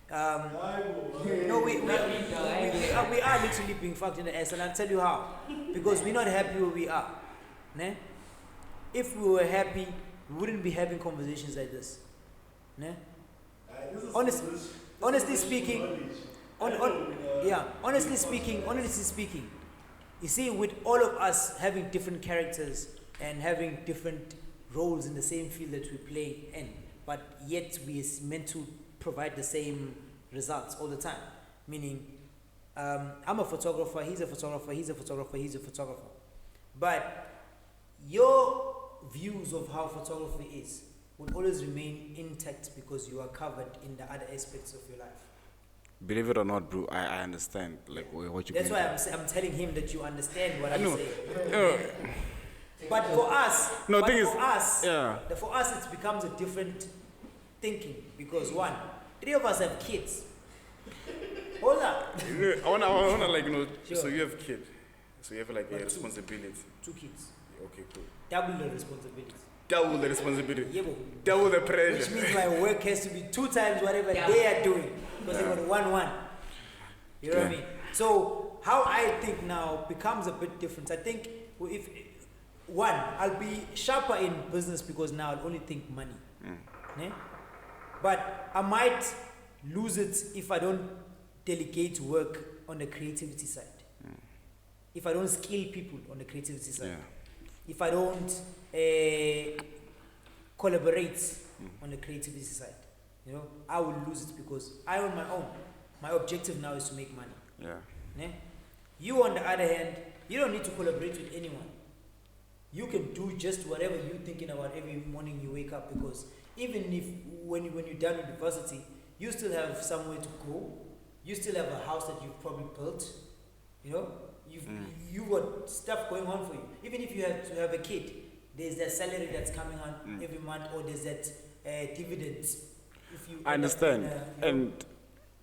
No, we are literally being fucked in the ass, and I'll tell you how. Because we're not happy where we are. Ne? If we were happy, we wouldn't be having conversations like this. Ne? Honestly speaking, honestly speaking, you see, with all of us having different characters and having different roles in the same field that we play in, but yet we is meant to provide the same results all the time. Meaning, I'm a photographer, he's a photographer, he's a photographer, he's a photographer. But your views of how photography is will always remain intact because you are covered in the other aspects of your life. Believe it or not, bro, I understand like what you. That's why I'm telling him that you understand what I'm know. saying. But for us, No, but thing is, for us, yeah. for us, it becomes a different thinking because one, 3 of us have kids. Hold up. I wanna like Sure. So you have kid, so you have like a Two. responsibility. 2 kids. Okay, cool. Double the responsibilities. Double the responsibility. Yeah, bro. Double the Which pressure. means my work has to be 2 times whatever they are doing because they got 1-1. You know what I mean? So how I think now becomes a bit different. I think if one, I'll be sharper in business because now I'll only think money. Ne? But I might lose it if I don't delegate work on the creativity side. If I don't skill people on the creativity side. Yeah. If I don't collaborate on the creativity side, you know, I will lose it because I on my own. My objective now is to make money. Yeah. Ne? You on the other hand, you don't need to collaborate with anyone. You can do just whatever you're thinking about every morning you wake up, because even if when you're done with university, you still have somewhere to go. You still have a house that you've probably built. You know, you've got stuff going on for you. Even if you have to have a kid, there's that salary that's coming on every month, or there's that dividends. If you I understand. you know. And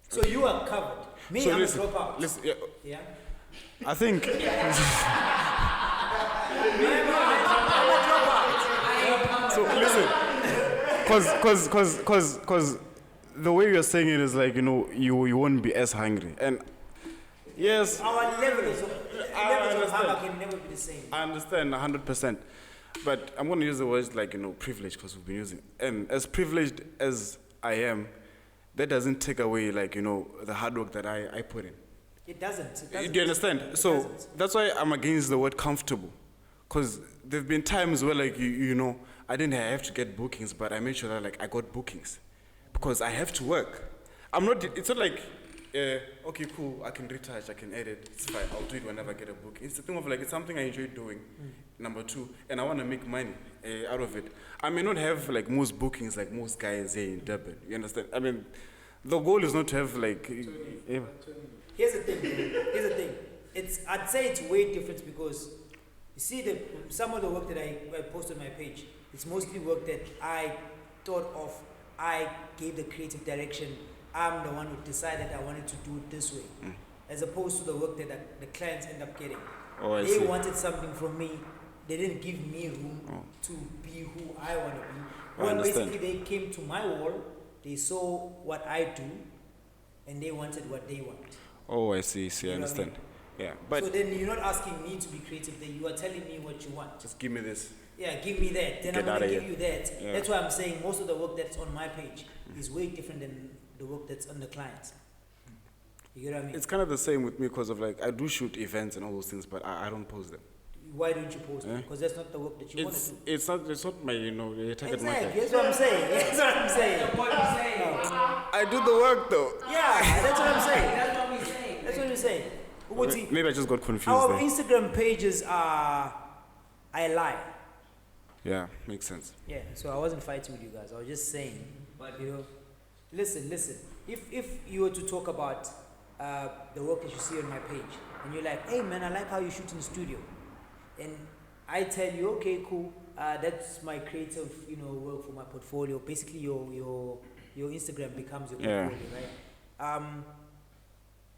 So you are covered. Me, so I'm listen, a dropout. listen, Yeah. I think so. Listen, cause the way you're saying it is like, you know, you won't be as hungry, and yes, Our levels of understand. hunger can never be the same. I understand 100%, but I'm going to use the words like, you know, privilege, because we've been using it. And as privileged as I am, that doesn't take away, like, you know, the hard work that I put in. It doesn't. It doesn't. Do you understand? It So doesn't. that's why I'm against the word comfortable, because there've been times where, like, you know, I didn't have to get bookings, but I made sure that, like, I got bookings because I have to work. It's not like, okay, cool, I can retouch, I can edit, it's fine, I'll do it whenever I get a book. It's the thing of, like, it's something I enjoy doing, number 2, and I want to make money out of it. I may not have, like, most bookings like most guys here in Durban, you understand? I mean, the goal is not to have, like... Here's the thing. I'd say it's way different because you see some of the work that I post on my page, it's mostly work that I thought of. I gave the creative direction. I'm the one who decided I wanted to do it this way, as opposed to the work that the clients end up getting. Oh, I they see. wanted something from me. They didn't give me room to be who I want to be. I Well, understand. basically, they came to my wall. They saw what I do, and they wanted what they want. Oh, I see, I You know what I understand. mean? Yeah, but So then you're not asking me to be creative. Then you are telling me what you want. just give me this. Yeah, give me that. Then Get I'm gonna outta give here. you that. Yeah. That's why I'm saying most of the work that's on my page is way different than the work that's on the clients. You get what I mean? It's kind of the same with me because of, like, I do shoot events and all those things, but I don't post them. why don't you post it? Because that's not the work that you want to do. It's not my target Exactly. market. That's what I'm saying. That's what I'm saying. I do the work though. Yeah, that's what I'm saying. That's what we're saying. That's what you're saying. Uguti, Maybe I just got confused our there. Instagram pages are I lie. Yeah, makes sense. Yeah, so I wasn't fighting with you guys. I was just saying, but listen. If you were to talk about the work that you see on my page, and you're like, hey man, I like how you shoot in the studio, and I tell you, okay, cool, that's my creative, work for my portfolio. Basically, your Instagram becomes your portfolio, right?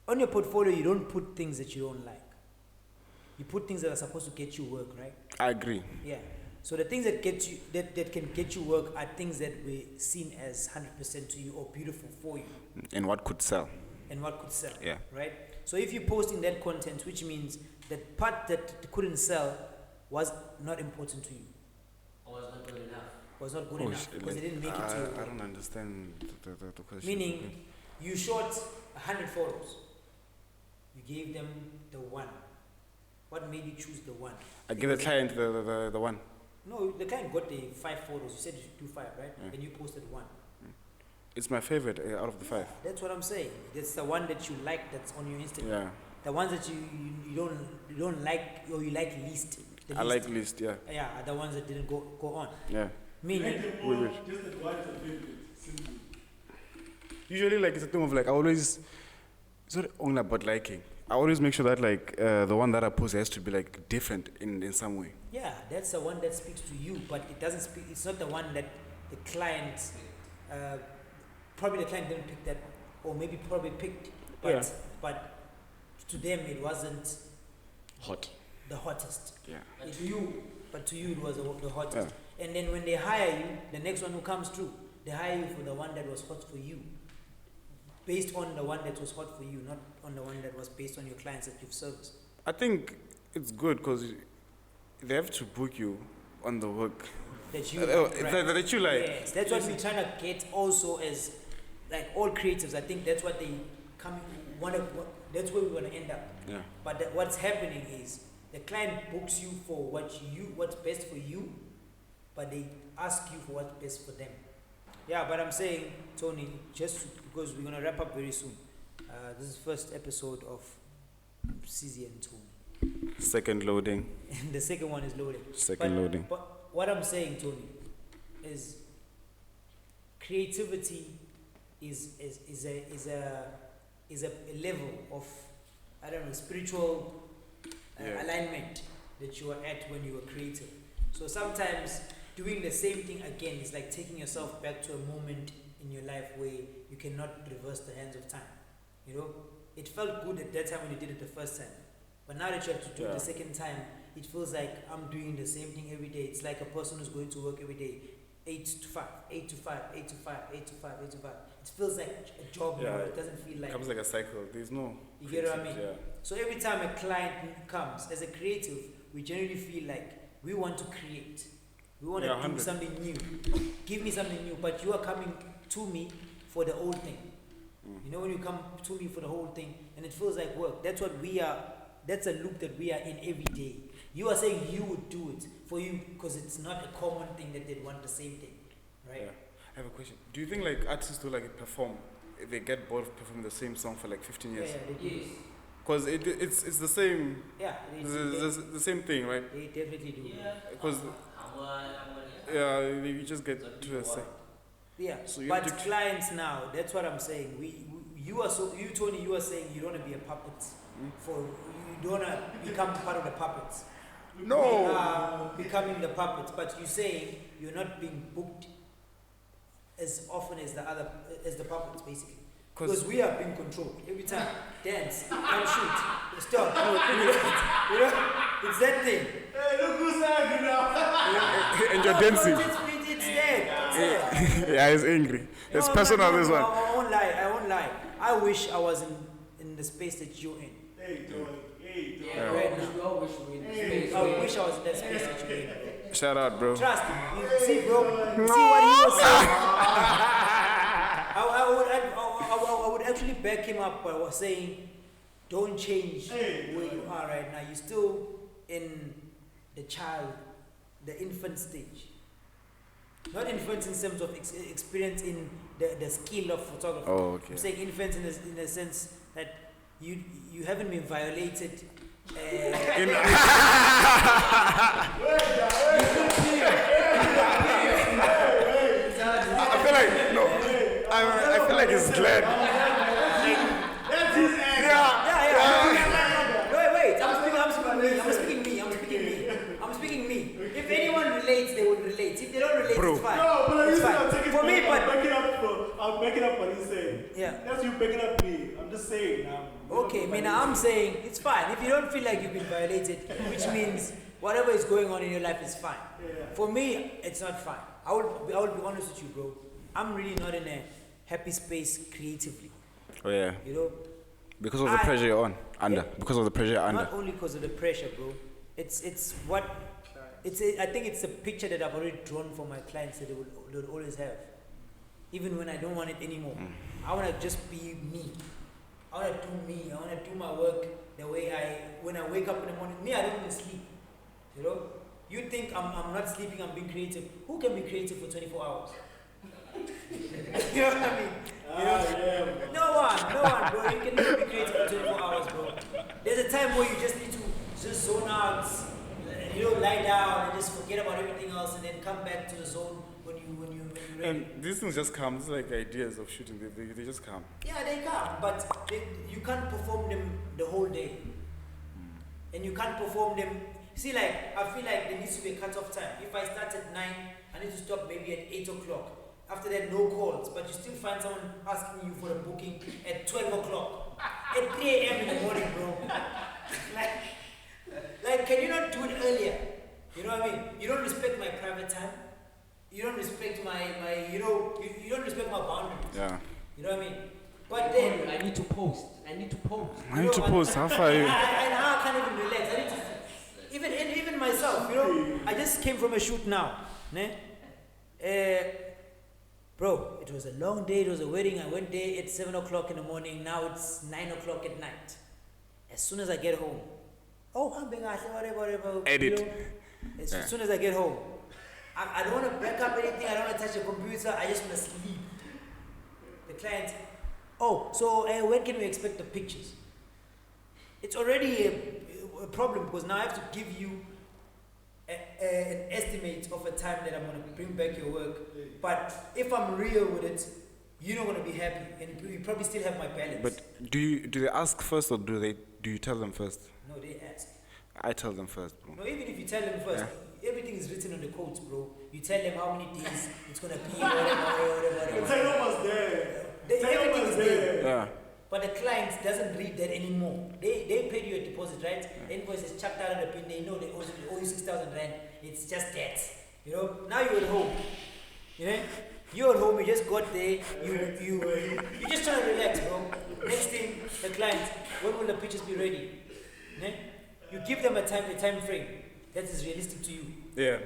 On your portfolio, you don't put things that you don't like. You put things that are supposed to get you work, right? I agree. Yeah. So the things that get you that can get you work are things that were seen as 100% to you or beautiful for you. And what could sell? And what could sell. Yeah. Right? So if you're posting that content, which means that part that couldn't sell was not important to you. Or was not good enough. Was not good enough because it didn't make it to you. I don't understand the question. Meaning, you shot 100 photos. You gave them the one. What made you choose the one? I give the client the one. No, the client got the 5 photos. You said you should do 5, right? And you posted 1. It's my favorite out of the 5. That's what I'm saying. That's the one that you like that's on your Instagram. Yeah. The ones that you don't like or you like least. I like least, yeah. Yeah, are the ones that didn't go on. Yeah. Meaning, Just advise the favorite. Simple. Usually, like, it's a thing of like, I always, it's not only about liking. I always make sure that like the one that I post has to be like different in some way. yeah, that's the one that speaks to you, but it doesn't speak. It's not the one that the client, probably the client didn't pick that, or maybe probably picked, but to them it wasn't Hot. the hottest. Yeah. But to you it was the hottest. And then when they hire you, the next one who comes through, they hire you for the one that was hot for you. Based on the one that was hot for you, not on the one that was based on your clients that you've serviced. I think it's good because they have to book you on the work That you that you like. Yes, that's what we're trying to get also as like all creatives. I think that's what they that's where we want to end up. Yeah. But what's happening is the client books you for what's best for you, but they ask you for what's best for them. Yeah, but I'm saying, Tony, just because we're going to wrap up very soon. This is the first episode of Msizi and Tony. Second loading. And the second one is loading. Loading. But what I'm saying, Tony, is creativity is a level of, I don't know, spiritual alignment that you are at when you are creative. So sometimes doing the same thing again is like taking yourself back to a moment in your life where you cannot reverse the hands of time. It felt good at that time when you did it the first time. But now that you have to do it the second time, it feels like I'm doing the same thing every day. It's like a person who's going to work every day, 8 to 5, 8 to 5, 8 to 5, 8 to 5, 8 to 5. It feels like a job, it doesn't feel like... It comes like a cycle. There's no... You get what I mean? Yeah. So every time a client comes, as a creative, we generally feel like we want to create. We want to do 100. something new. Give me something new, but you are coming to me for the old thing. When you come to me for the whole thing, and it feels like work. That's what we are. That's a loop that we are in every day. You are saying you would do it for you because it's not a common thing that they'd want the same thing, right? Yeah. I have a question. Do you think like artists who like perform, they get bored of performing the same song for like 15 years? Yeah, they do. Because it's the same. Yeah, the same thing, right? they definitely do. Because you just get to a say. Yeah, so you but have to clients now, that's what I'm saying. Tony, you are saying you don't want to be a puppet you don't want to become part of the puppets. No. We are becoming the puppets, but you're saying you're not being booked as often as the puppets, basically. Because we are being controlled every time. Dance, come shoot, stop. It's that thing. Hey, look who's angry now. And you're dancing. It's there. Yeah, he's angry. It's personal, this one. I won't lie. I wish I was in the space that you're in. Hey, Tony. Right now. We all wish we were in space. I wish I was in that space that you're in. Shout out, bro. Trust me. You see, bro. You see what he was saying? I would actually back him up by saying, don't change where you are right now. You're still in the child, the infant stage. Not infants in terms of experience in the skill of photography. Oh, okay. I'm saying infants in the sense that you haven't been violated. I feel like no. I feel like it's glad. That's his ass. Yeah. Wait. I'm speaking me. If anyone relates, they will relate. If they don't relate, it's fine. No, but It's I'm fine. taking For me, but I'm backing up what he's saying. Yeah. That's you backing up me. I'm just saying. Okay, I'm saying it's fine. If you don't feel like you've been violated, which means whatever is going on in your life is fine. Yeah. For me, it's not fine. I will be honest with you, bro. I'm really not in a happy space creatively. Oh yeah. You know? Because of the pressure you're under. Yeah. Because of the pressure you're under. Not only because of the pressure, bro. I think it's a picture that I've already drawn for my clients that they will always have. Even when I don't want it anymore. I want to just be me. I want to do me. I want to do my work the way when I wake up in the morning. Me, I don't even sleep. You know? You think I'm not sleeping, I'm being creative. Who can be creative for 24 hours? You know what I mean? No one, bro. You can never be creative for 24 hours, bro. There's a time where you just need to just zone out, lie down and just forget about everything else and then come back to the zone when you're ready. And these things just come. It's like ideas of shooting. They just come. Yeah, they come, but you can't perform them the whole day. And you can't perform them. See, I feel like there needs to be a cut-off time. If I start at 9, I need to stop maybe at 8 o'clock. After that, no calls, but you still find someone asking you for a booking at 12 o'clock. At 3 a.m. in the morning, bro. Can you not do it earlier? You know what I mean? You don't respect my private time. You don't respect you don't respect my boundaries. Yeah. You know what I mean? But then I need to post. How far are you? I can't even relax. I need to even myself, I just came from a shoot now. Bro, it was a long day, it was a wedding. I went there at 7 o'clock in the morning, now it's 9 o'clock at night. As soon as I get home, whatever. Edit. As soon as I get home, I don't want to back up anything, I don't want to touch the computer, I just want to sleep. The client, when can we expect the pictures? It's already a problem because now I have to give you an estimate of a time that I'm going to bring back your work. But if I'm real with it, you're not going to be happy and you probably still have my balance. But do they ask first or do you tell them first? No, they ask. I tell them first, bro. No, even if you tell them first, everything is written on the codes, bro. You tell them how many days it's going to be, whatever. The title was there. Everything is there. Yeah. But the client doesn't read that anymore. They paid you a deposit, right? The invoice is chucked out of the pin. They know they owe you 6,000 rand. It's just that. Now you're at home. You're at home. You just got there. You just trying to relax, bro. Next thing, the client. When will the pictures be ready? You give them a time frame that is realistic to you. Yeah.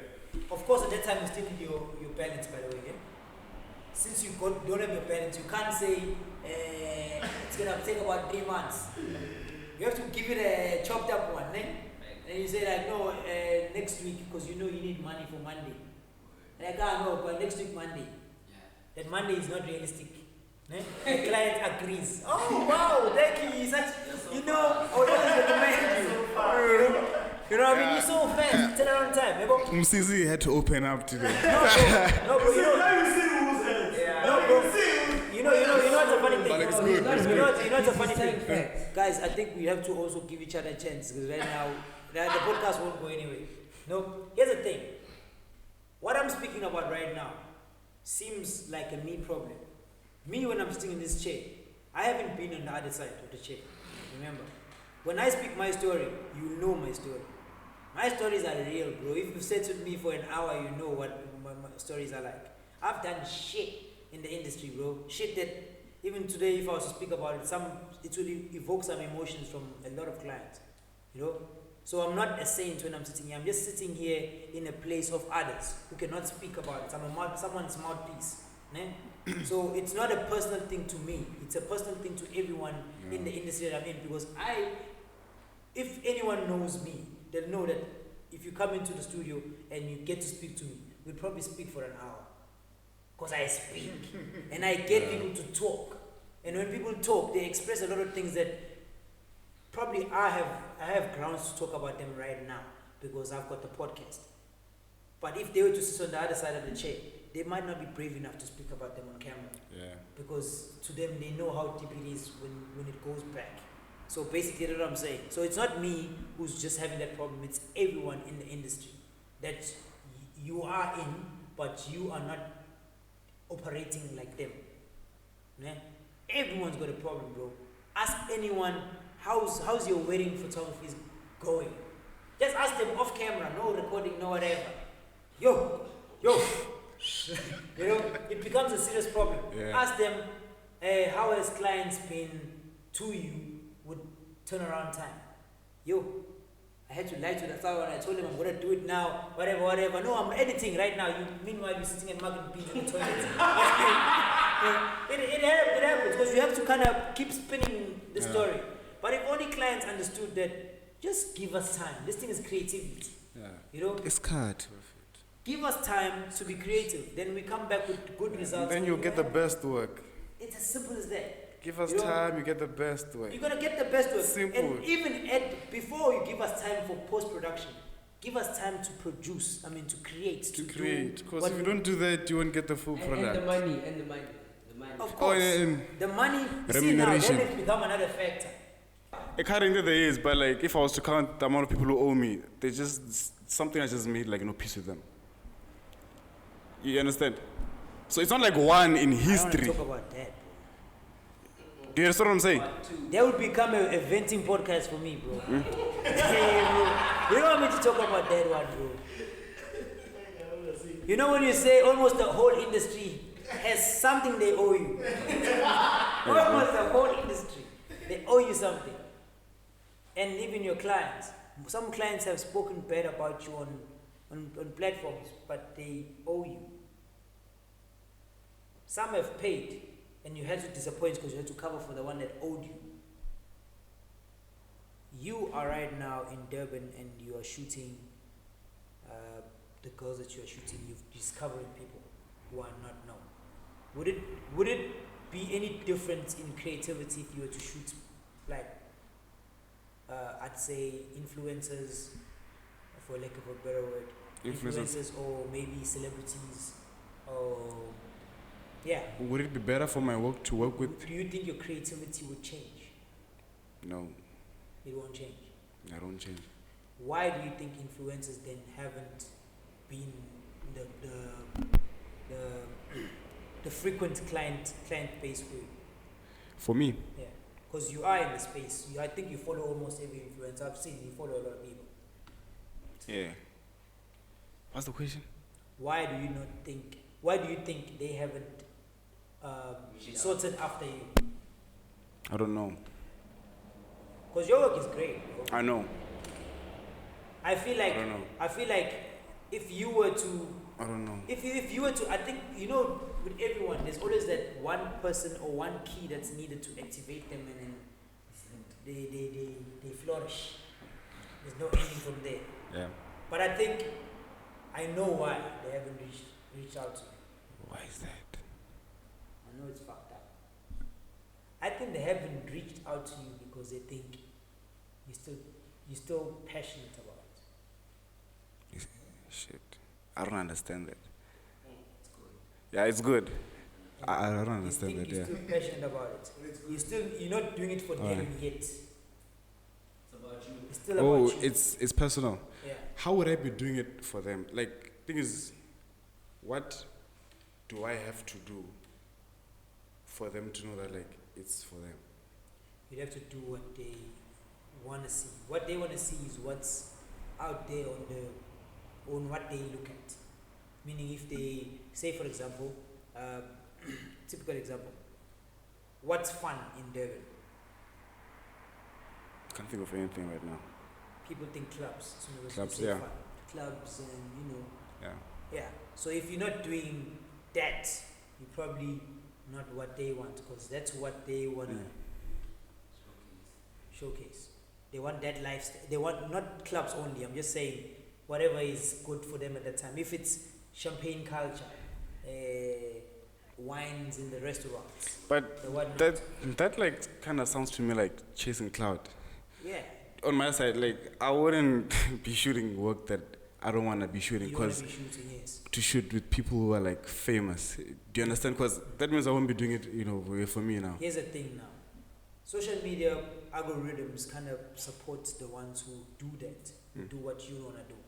Of course, at that time you still need your balance, by the way. Yeah? Since you don't have your balance, you can't say it's gonna take about 3 months. You have to give it a chopped up one, and you say no, next week because you need money for Monday. No, but next week Monday. That Monday is not realistic. The client agrees. Oh wow, thank you. I would always recommend you. You know what I mean? You're so fast. Turn around time. Msizi had to open up today. No, bro. You know what's a funny thing? But it's good. You know what's a funny thing? Guys, I think we have to also give each other a chance because right now, the podcast won't go anyway. No, here's the thing. What I'm speaking about right now seems like a me problem. Me, when I'm sitting in this chair, I haven't been on the other side of the chair. Remember, when I speak my story, you know my story. My stories are real, bro. If you've sat with me for an hour, you know what my stories are like. I've done shit in the industry, bro. Shit that even today, if I was to speak about it, it will evoke some emotions from a lot of clients. So I'm not a saint when I'm sitting here. I'm just sitting here in a place of others who cannot speak about it. I'm someone's mouthpiece. So it's not a personal thing to me. It's a personal thing to everyone in the industry that I'm in. Because if anyone knows me, they'll know that if you come into the studio and you get to speak to me, we'll probably speak for an hour. Because I speak and I get people to talk. And when people talk, they express a lot of things that probably I have grounds to talk about them right now because I've got the podcast. But if they were to sit on the other side of the chair, they might not be brave enough to speak about them on camera. Yeah. Because to them, they know how deep it is when it goes back. So basically, that's what I'm saying. So it's not me who's just having that problem. It's everyone in the industry that you are in, but you are not operating like them. Né? Everyone's got a problem, bro. Ask anyone, how's your wedding photography going? Just ask them off camera, no recording, no whatever. Yo. You know, it becomes a serious problem. Yeah. Ask them, how has clients been to you with turnaround time? Yo, I had to lie to the someone. I told him I'm gonna do it now, whatever. No, I'm editing right now. Meanwhile, you're sitting and mugging beans in the toilet. It happens because you have to kind of keep spinning the story. But if only clients understood that, just give us time. This thing is creativity. Yeah. You know, It's cut. give us time to be creative. Then we come back with good results. Then you'll get the best work. It's as simple as that. Give us You know, time, you get the best work. You're gonna get the best work. Simple. And even before you give us time for post-production, give us time to produce. to create. To create. do Because what if you we- don't do that, you won't get the full And product. the money. Of course, and the money. See now, remuneration. then it's become another factor. Currently there is, but like if I was to count the amount of people who owe me, they just something I just made like peace with them. You understand? So it's not like one in I don't history. talk about that. Do you understand what I'm saying? That would become a venting podcast for me, bro. Hey, bro. You don't want me to talk about that one, bro. You know when you say almost the whole industry has something they owe you. Almost the whole industry. They owe you something. And even your clients. Some clients have spoken bad about you on platforms, but they owe you. Some have paid, and you had to disappoint because you had to cover for the one that owed you. You are right now in Durban and you are shooting the girls that you are shooting, you're discovering people who are not known. Would it be any difference in creativity if you were to shoot like I'd say influencers, for lack of a better word, influencers or maybe celebrities, or yeah. Would it be better for my work to work with? Do you think your creativity would change? No, It won't change. I don't change. Why do you think influencers then haven't been the frequent client base for you? For me, Yeah, because you are in the space. I think you follow almost every influencer. I've seen you follow a lot of people. yeah. What's the question? Why do you think they haven't sorted after you? I don't know. Because your work is great, bro. I know. I feel like I don't know. if you were to I don't know. If you were to, I think, with everyone, there's always that one person or one key that's needed to activate them, and then they flourish. There's no ending from there. Yeah. But I think I know why they haven't reached out to you. Why is that? I know it's fucked up. I think they haven't reached out to you because they think you're still passionate about it. Shit. I don't understand that. Yeah, it's good. I don't understand that, You're yeah. still passionate about it. You're not doing it for them yet. It's about you. It's still about you. It's personal. Yeah. How would I be doing it for them? Like, thing is, what do I have to do for them to know that, like, it's for them? You'd have to do what they want to see. What they want to see is what's out there on what they look at. Meaning, if they say, for example, typical example, what's fun in Durban? Can't think of anything right now. People think clubs. So Clubs, say yeah. fun. Clubs and Yeah. yeah. So if you're not doing that, you're probably not what they want, because that's what they want to showcase. They want that lifestyle. They want not clubs only. I'm just saying, whatever is good for them at that time. If it's champagne culture, wines in the restaurants, But the whatnot. that like kind of sounds to me like chasing clout. Yeah, On my side, like I wouldn't be shooting work that I don't want to be shooting you don't want because to be shooting, yes. to shoot with people who are like famous. Do you understand? Because that means I won't be doing it, for me now. Here's the thing now. Social media algorithms kind of support the ones who do that, who do what you want to do.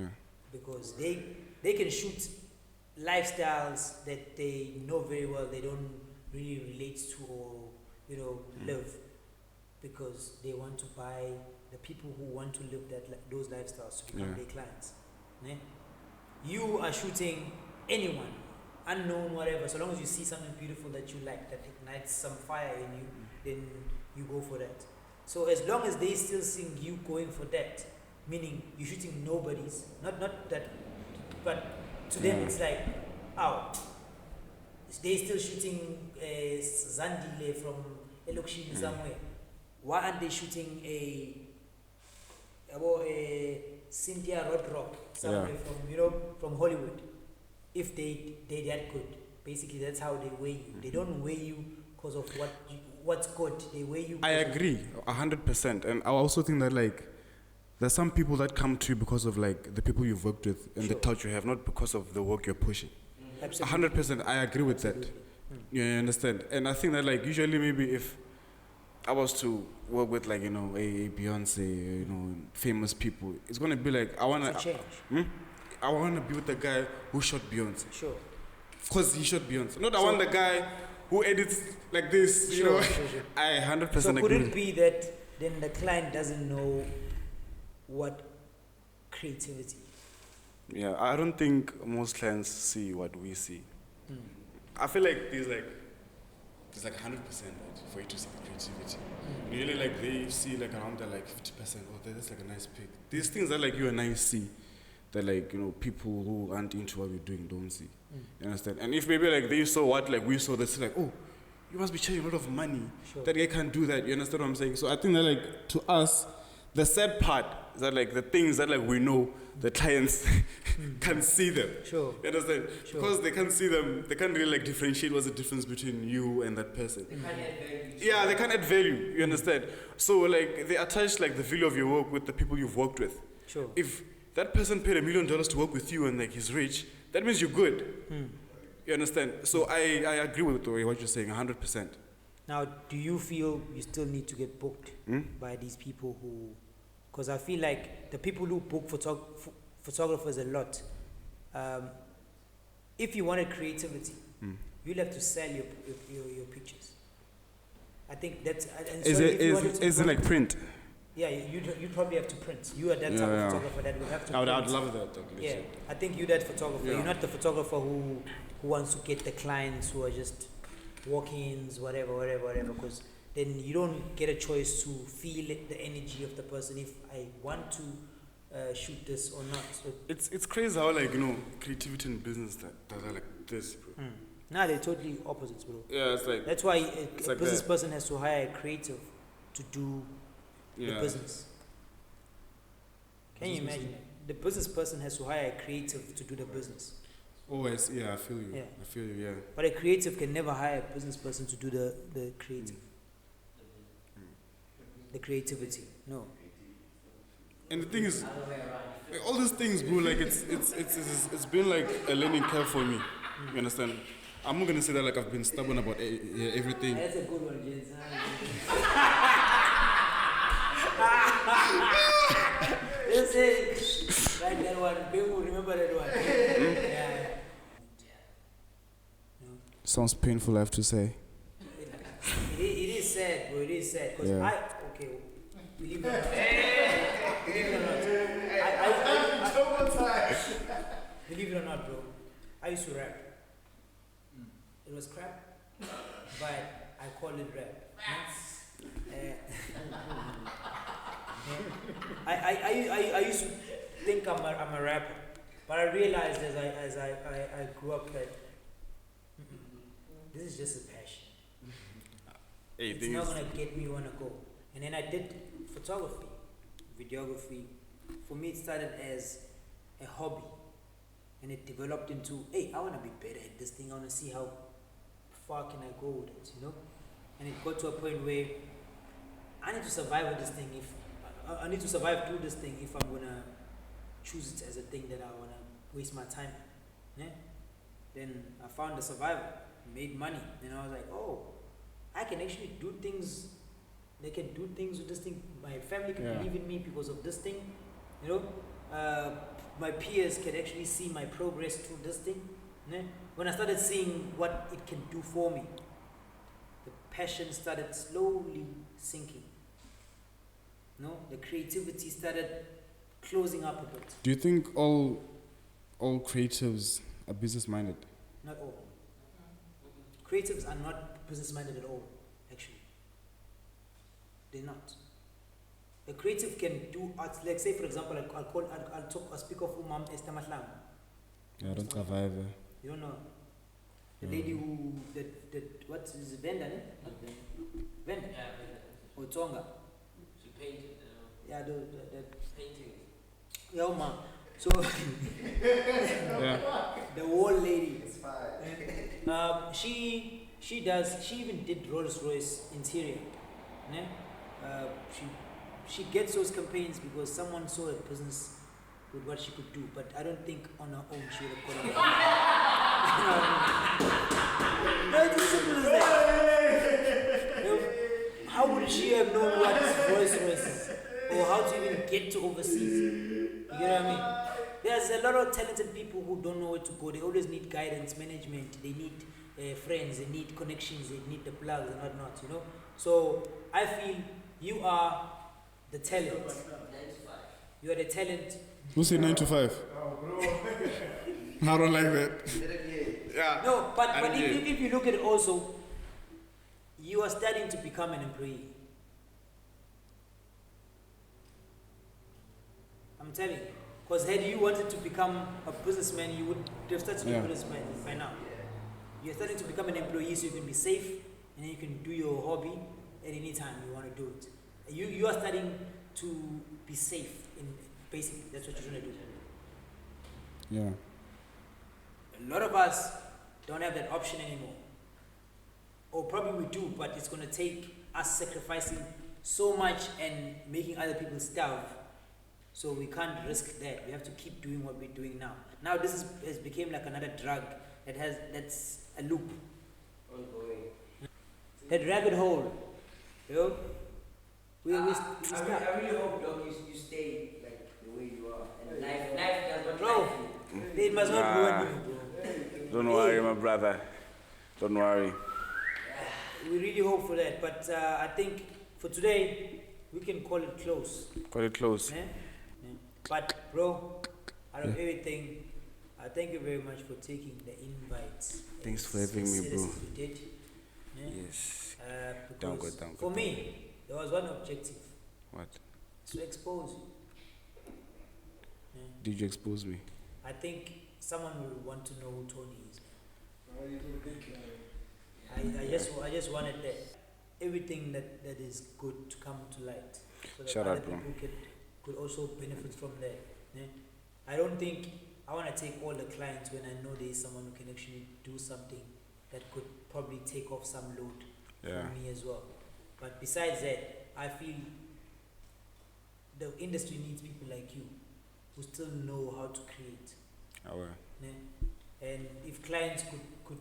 Yeah. Because they can shoot lifestyles that they know very well they don't really relate to or live, because they want to buy the people who want to live those lifestyles to become their clients. Ne? You are shooting anyone, unknown, whatever, so long as you see something beautiful that you like, that ignites some fire in you, then you go for that. So as long as they still seeing you going for that, meaning you're shooting nobodies, not that, but to them it's like, oh, they still shooting Zandile from Elokshini somewhere. Why aren't they shooting a Cynthia Rodrock somewhere from Hollywood? If they that good, basically that's how they weigh you. They don't weigh you because of what's good. They weigh you. I agree 100%, and I also think that like there's some people that come to you because of like the people you've worked with and the touch you have, not because of the work you're pushing. Absolutely. 100%, I agree with that. You understand? And I think that like usually maybe if I was to work with like a Beyonce, famous people, it's gonna be like I wanna be with the guy who shot Beyonce. Sure. Because he shot Beyonce. Not I want the guy who edits like this. Sure. I 100% So agree. could it be that then the client doesn't know what creativity? Yeah, I don't think most clients see what we see. I feel like there's like 100% right, for you to see the creativity. Really, like they see like around there like 50%. Oh, that's like a nice pic. These things that like you and I see, that like people who aren't into what we're doing don't see. You understand? And if maybe like they saw what like we saw, that's like, oh, you must be charging a lot of money. Sure. That guy can't do that. You understand what I'm saying? So I think that like to us, the sad part is that like the things that like we know, the clients can't see them. Sure. You understand? Sure. Because they can't see them, they can't really like differentiate what's the difference between you and that person. They can't add value. Yeah, they can't add value. You understand? So like they attach like the value of your work with the people you've worked with. Sure. If that person paid $1 million to work with you and like he's rich, that means you're good. You understand? So I agree with what you're saying 100%. Now, do you feel you still need to get booked by these people who? Because I feel like the people who book photographers a lot, if you wanted creativity, you'll have to sell your pictures. I think that's. Is it like print? Yeah, you probably have to print. You are that type of photographer that would have to. I'd love that. Yeah, I think you're that photographer. Yeah. You're not the photographer who wants to get the clients who are just walk-ins, whatever. Because then you don't get a choice to feel the energy of the person if I want to shoot this or not. So It's crazy how like creativity and business that are like this, bro. now they're totally opposites, bro. Yeah, it's like That's why a like business that. person has to hire a creative to do the business. Can you imagine it? The business person has to hire a creative to do the business. Oh, I see. Yeah, I feel you. Yeah. I feel you. Yeah. But a creative can never hire a business person to do the creative. The creativity. No. And the thing is, like, all these things, bro. Like it's been like a learning curve for me. You understand? I'm not gonna say that like I've been stubborn about everything. That's a good one, James. Just say, like that one. Bhengu, remember that one? Yeah. No. Sounds painful, I have to say. It is sad, bro. It is sad. Because believe it or not. Believe it or not. Believe it or not, bro. I used to rap. It was crap, but I call it rap. I used to think I'm a rapper, but I realized as I grew up that this is just a passion. It's not gonna get me wanna go. And then I did photography, videography, for me, it started as a hobby, and it developed into, hey, I want to be better at this thing. I want to see how far can I go with it, you know. And it got to a point where I need to survive with this thing. If I need to survive through this thing, if I'm gonna choose it as a thing that I wanna waste my time, yeah. Then I found a survival, made money, and I was like, oh, I can actually do things. They can do things with this thing. My family can believe in me because of this thing, you know. My peers can actually see my progress through this thing. Yeah? When I started seeing what it can do for me, the passion started slowly sinking. No, the creativity started closing up a bit. Do you think all creatives are business minded? Not all. Creatives are not business minded at all, actually. They're not. A creative can do art, like say for example, I'll speak of Umam Esther Mahlangu. Yeah, I don't survive. You don't know. The lady who, what is it, Venda, ne? Venda? Yeah, Or Tonga. she painted Yeah, the painting. yeah, man. So, Yeah. the wall lady. It's fine. She even did Rolls Royce interior. Ne? She gets those campaigns because someone saw a business with what she could do, but I don't think on her own she would have got it. No, it's as simple as that. You know, how would she have known what Rolls Royce is? Or how to even get to overseas? You get what I mean? There's a lot of talented people who don't know where to go. They always need guidance, management. They need friends. They need connections. They need the plugs and whatnot, you know? So I feel you are the talent. 9 to 5. You are the talent. Who said 9 to 5? Oh, bro. I don't like that. Yeah. No, but if you look at it also, you are starting to become an employee. I'm telling you. Because had you wanted to become a businessman, you would have started to be a businessman by now. You're starting to become an employee so you can be safe and then you can do your hobby at any time you want to do it. You are starting to be safe in basically that's what you're trying to do. Yeah. A lot of us don't have that option anymore. Or probably we do, but it's gonna take us sacrificing so much and making other people starve. So we can't risk that. We have to keep doing what we're doing now. Now this has become like another drug that's a loop. Ongoing. That rabbit hole. You know? I really hope, dog, you stay like the way you are. And life does not Bro, life it must not ruin you, bro. Don't worry, my brother. Don't worry. We really hope for that. But I think for today, we can call it close. Call it close. Yeah? Yeah. But, bro, out of everything, I thank you very much for taking the invite. Thanks for having me, bro. You did. Yeah? Yes. Because Down, for me, there was one objective. What? To expose you. Yeah. Did you expose me? I think someone will want to know who Tony is. I just wanted that everything that is good to come to light, so that Shut other up, bro. people could also benefit from that. Yeah? I don't think I want to take all the clients when I know there is someone who can actually do something that could probably take off some load for me as well. But besides that, I feel the industry needs people like you who still know how to create. Yeah? And if clients could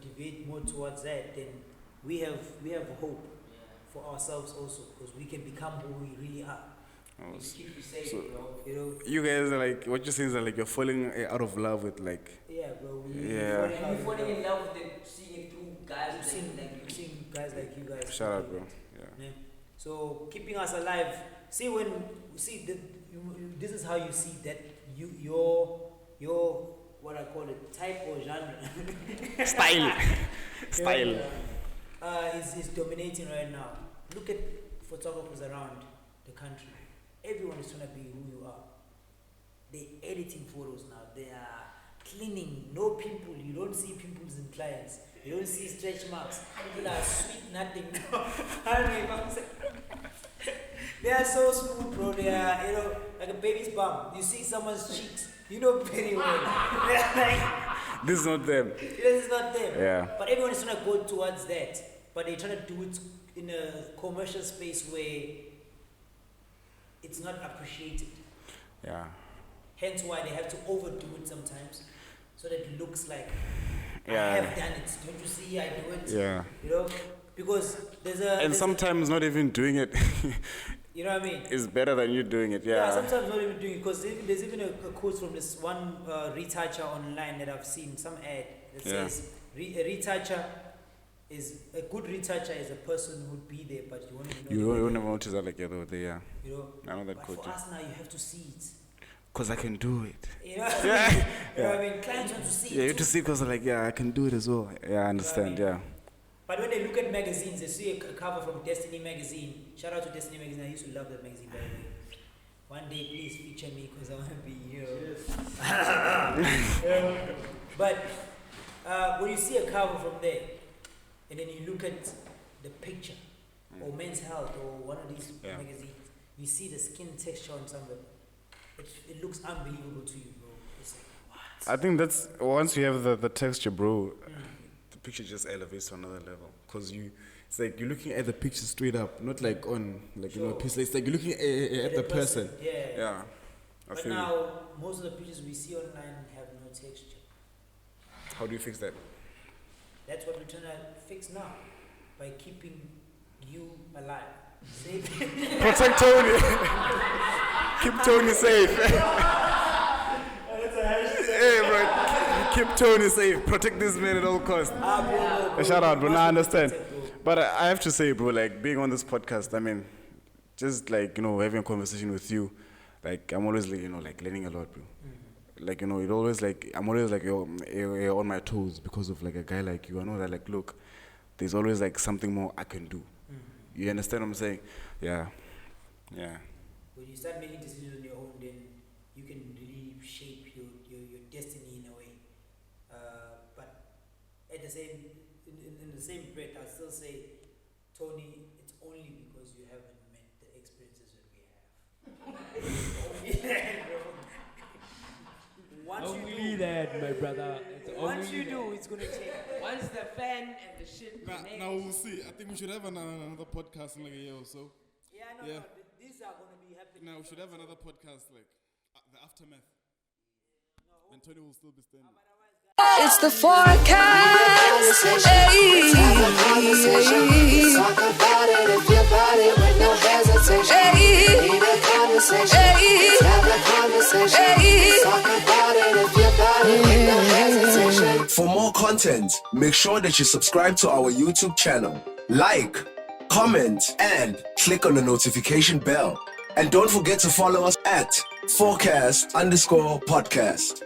deviate more towards that, then we have hope for ourselves also, because we can become who we really are. Just keep you safe, So- bro. You know? You guys are like, what you're saying is like you're falling out of love with like. Yeah, bro. Yeah. And you're falling in love with them, seeing it through guys Seeing guys like you guys. Shout out, bro. Yeah. Yeah. So keeping us alive. This is how you see that your what I call it type or genre Style. is dominating right now. Look at photographers around the country. Everyone is trying to be who you are. They're editing photos now. They are cleaning. No pimple. You don't see pimples in clients. You don't see stretch marks. People are sweet nothing. I don't know if I'm saying. They are so smooth, bro. They are, like a baby's bum. You see someone's cheeks, you know very well. This is not them. This is not them. Yeah. But everyone is trying to go towards that. But they're trying to do it in a commercial space where it's not appreciated. Yeah. Hence why they have to overdo it sometimes, so that it looks like Yeah. I have done it. Don't you see? I do it. Yeah. Because there's And sometimes not even doing it you know what I mean? is better than you doing it. Yeah, Yeah. sometimes not even doing it, because there's even a quote from this one retoucher online that I've seen, some ad that says a retoucher is a good retoucher is a person who'd be there, but you won't even know. You they're don't there, never notice that like the other day, yeah. I know that but quote. for us now, you have to see it. Because I can do it. You know what I mean? You know what I mean? Clients want to see it. Yeah, you too. have to see because like, yeah, I can do it as well. Yeah, I understand, You know yeah. But when they look at magazines, they see a cover from Destiny magazine. Shout out to Destiny magazine. I used to love that magazine, by the way. One day, please feature me because I want to be you. But when you see a cover from there, and then you look at the picture, or Men's Health, or one of these magazines, you see the skin texture on somebody. It looks unbelievable to you, bro. It's like, what? I think that's, once you have the texture, bro, the picture just elevates to another level. Because it's like you're looking at the picture straight up, not like on, like, a piece. It's like you're looking at the person. Yeah. Yeah. But now, most of the pictures we see online have no texture. How do you fix that? That's what we're trying to fix now, by keeping you alive. Safe. Protect Tony. Keep Tony safe. Hey, bro. Keep Tony safe. Protect this man at all costs. Shout out, bro. Now I understand. But I have to say, bro, like, being on this podcast, I mean, just like, having a conversation with you, like, I'm always, like, like, learning a lot, bro. Like, it always, like, I'm always, like, you're on my toes because of, like, a guy like you. I know that, like, look, there's always, like, something more I can do. You understand what I'm saying? Yeah. Yeah. When you start making decisions on your own, then you can really shape your destiny in a way. But at the same, in the same breath, I still say, Tony, it's only because you haven't met the experiences that we have. Once you do that, my brother. Once you do, it's gonna change. Once the fan and the shit connect. Now we'll see. I think we should have another podcast in like a year or so. Yeah, no, Yeah. these are gonna be happening. Now we should have another podcast like the aftermath. And Tony will still be standing. It's the forecast. Hey. Talk about it if your body with no hesitation. Hey. Need a conversation. Hey. Have a conversation. Hey. Talk about it if your body with no hesitation. For more content, make sure that you subscribe to our YouTube channel, like, comment, and click on the notification bell. And don't forget to follow us at Focast_podcast.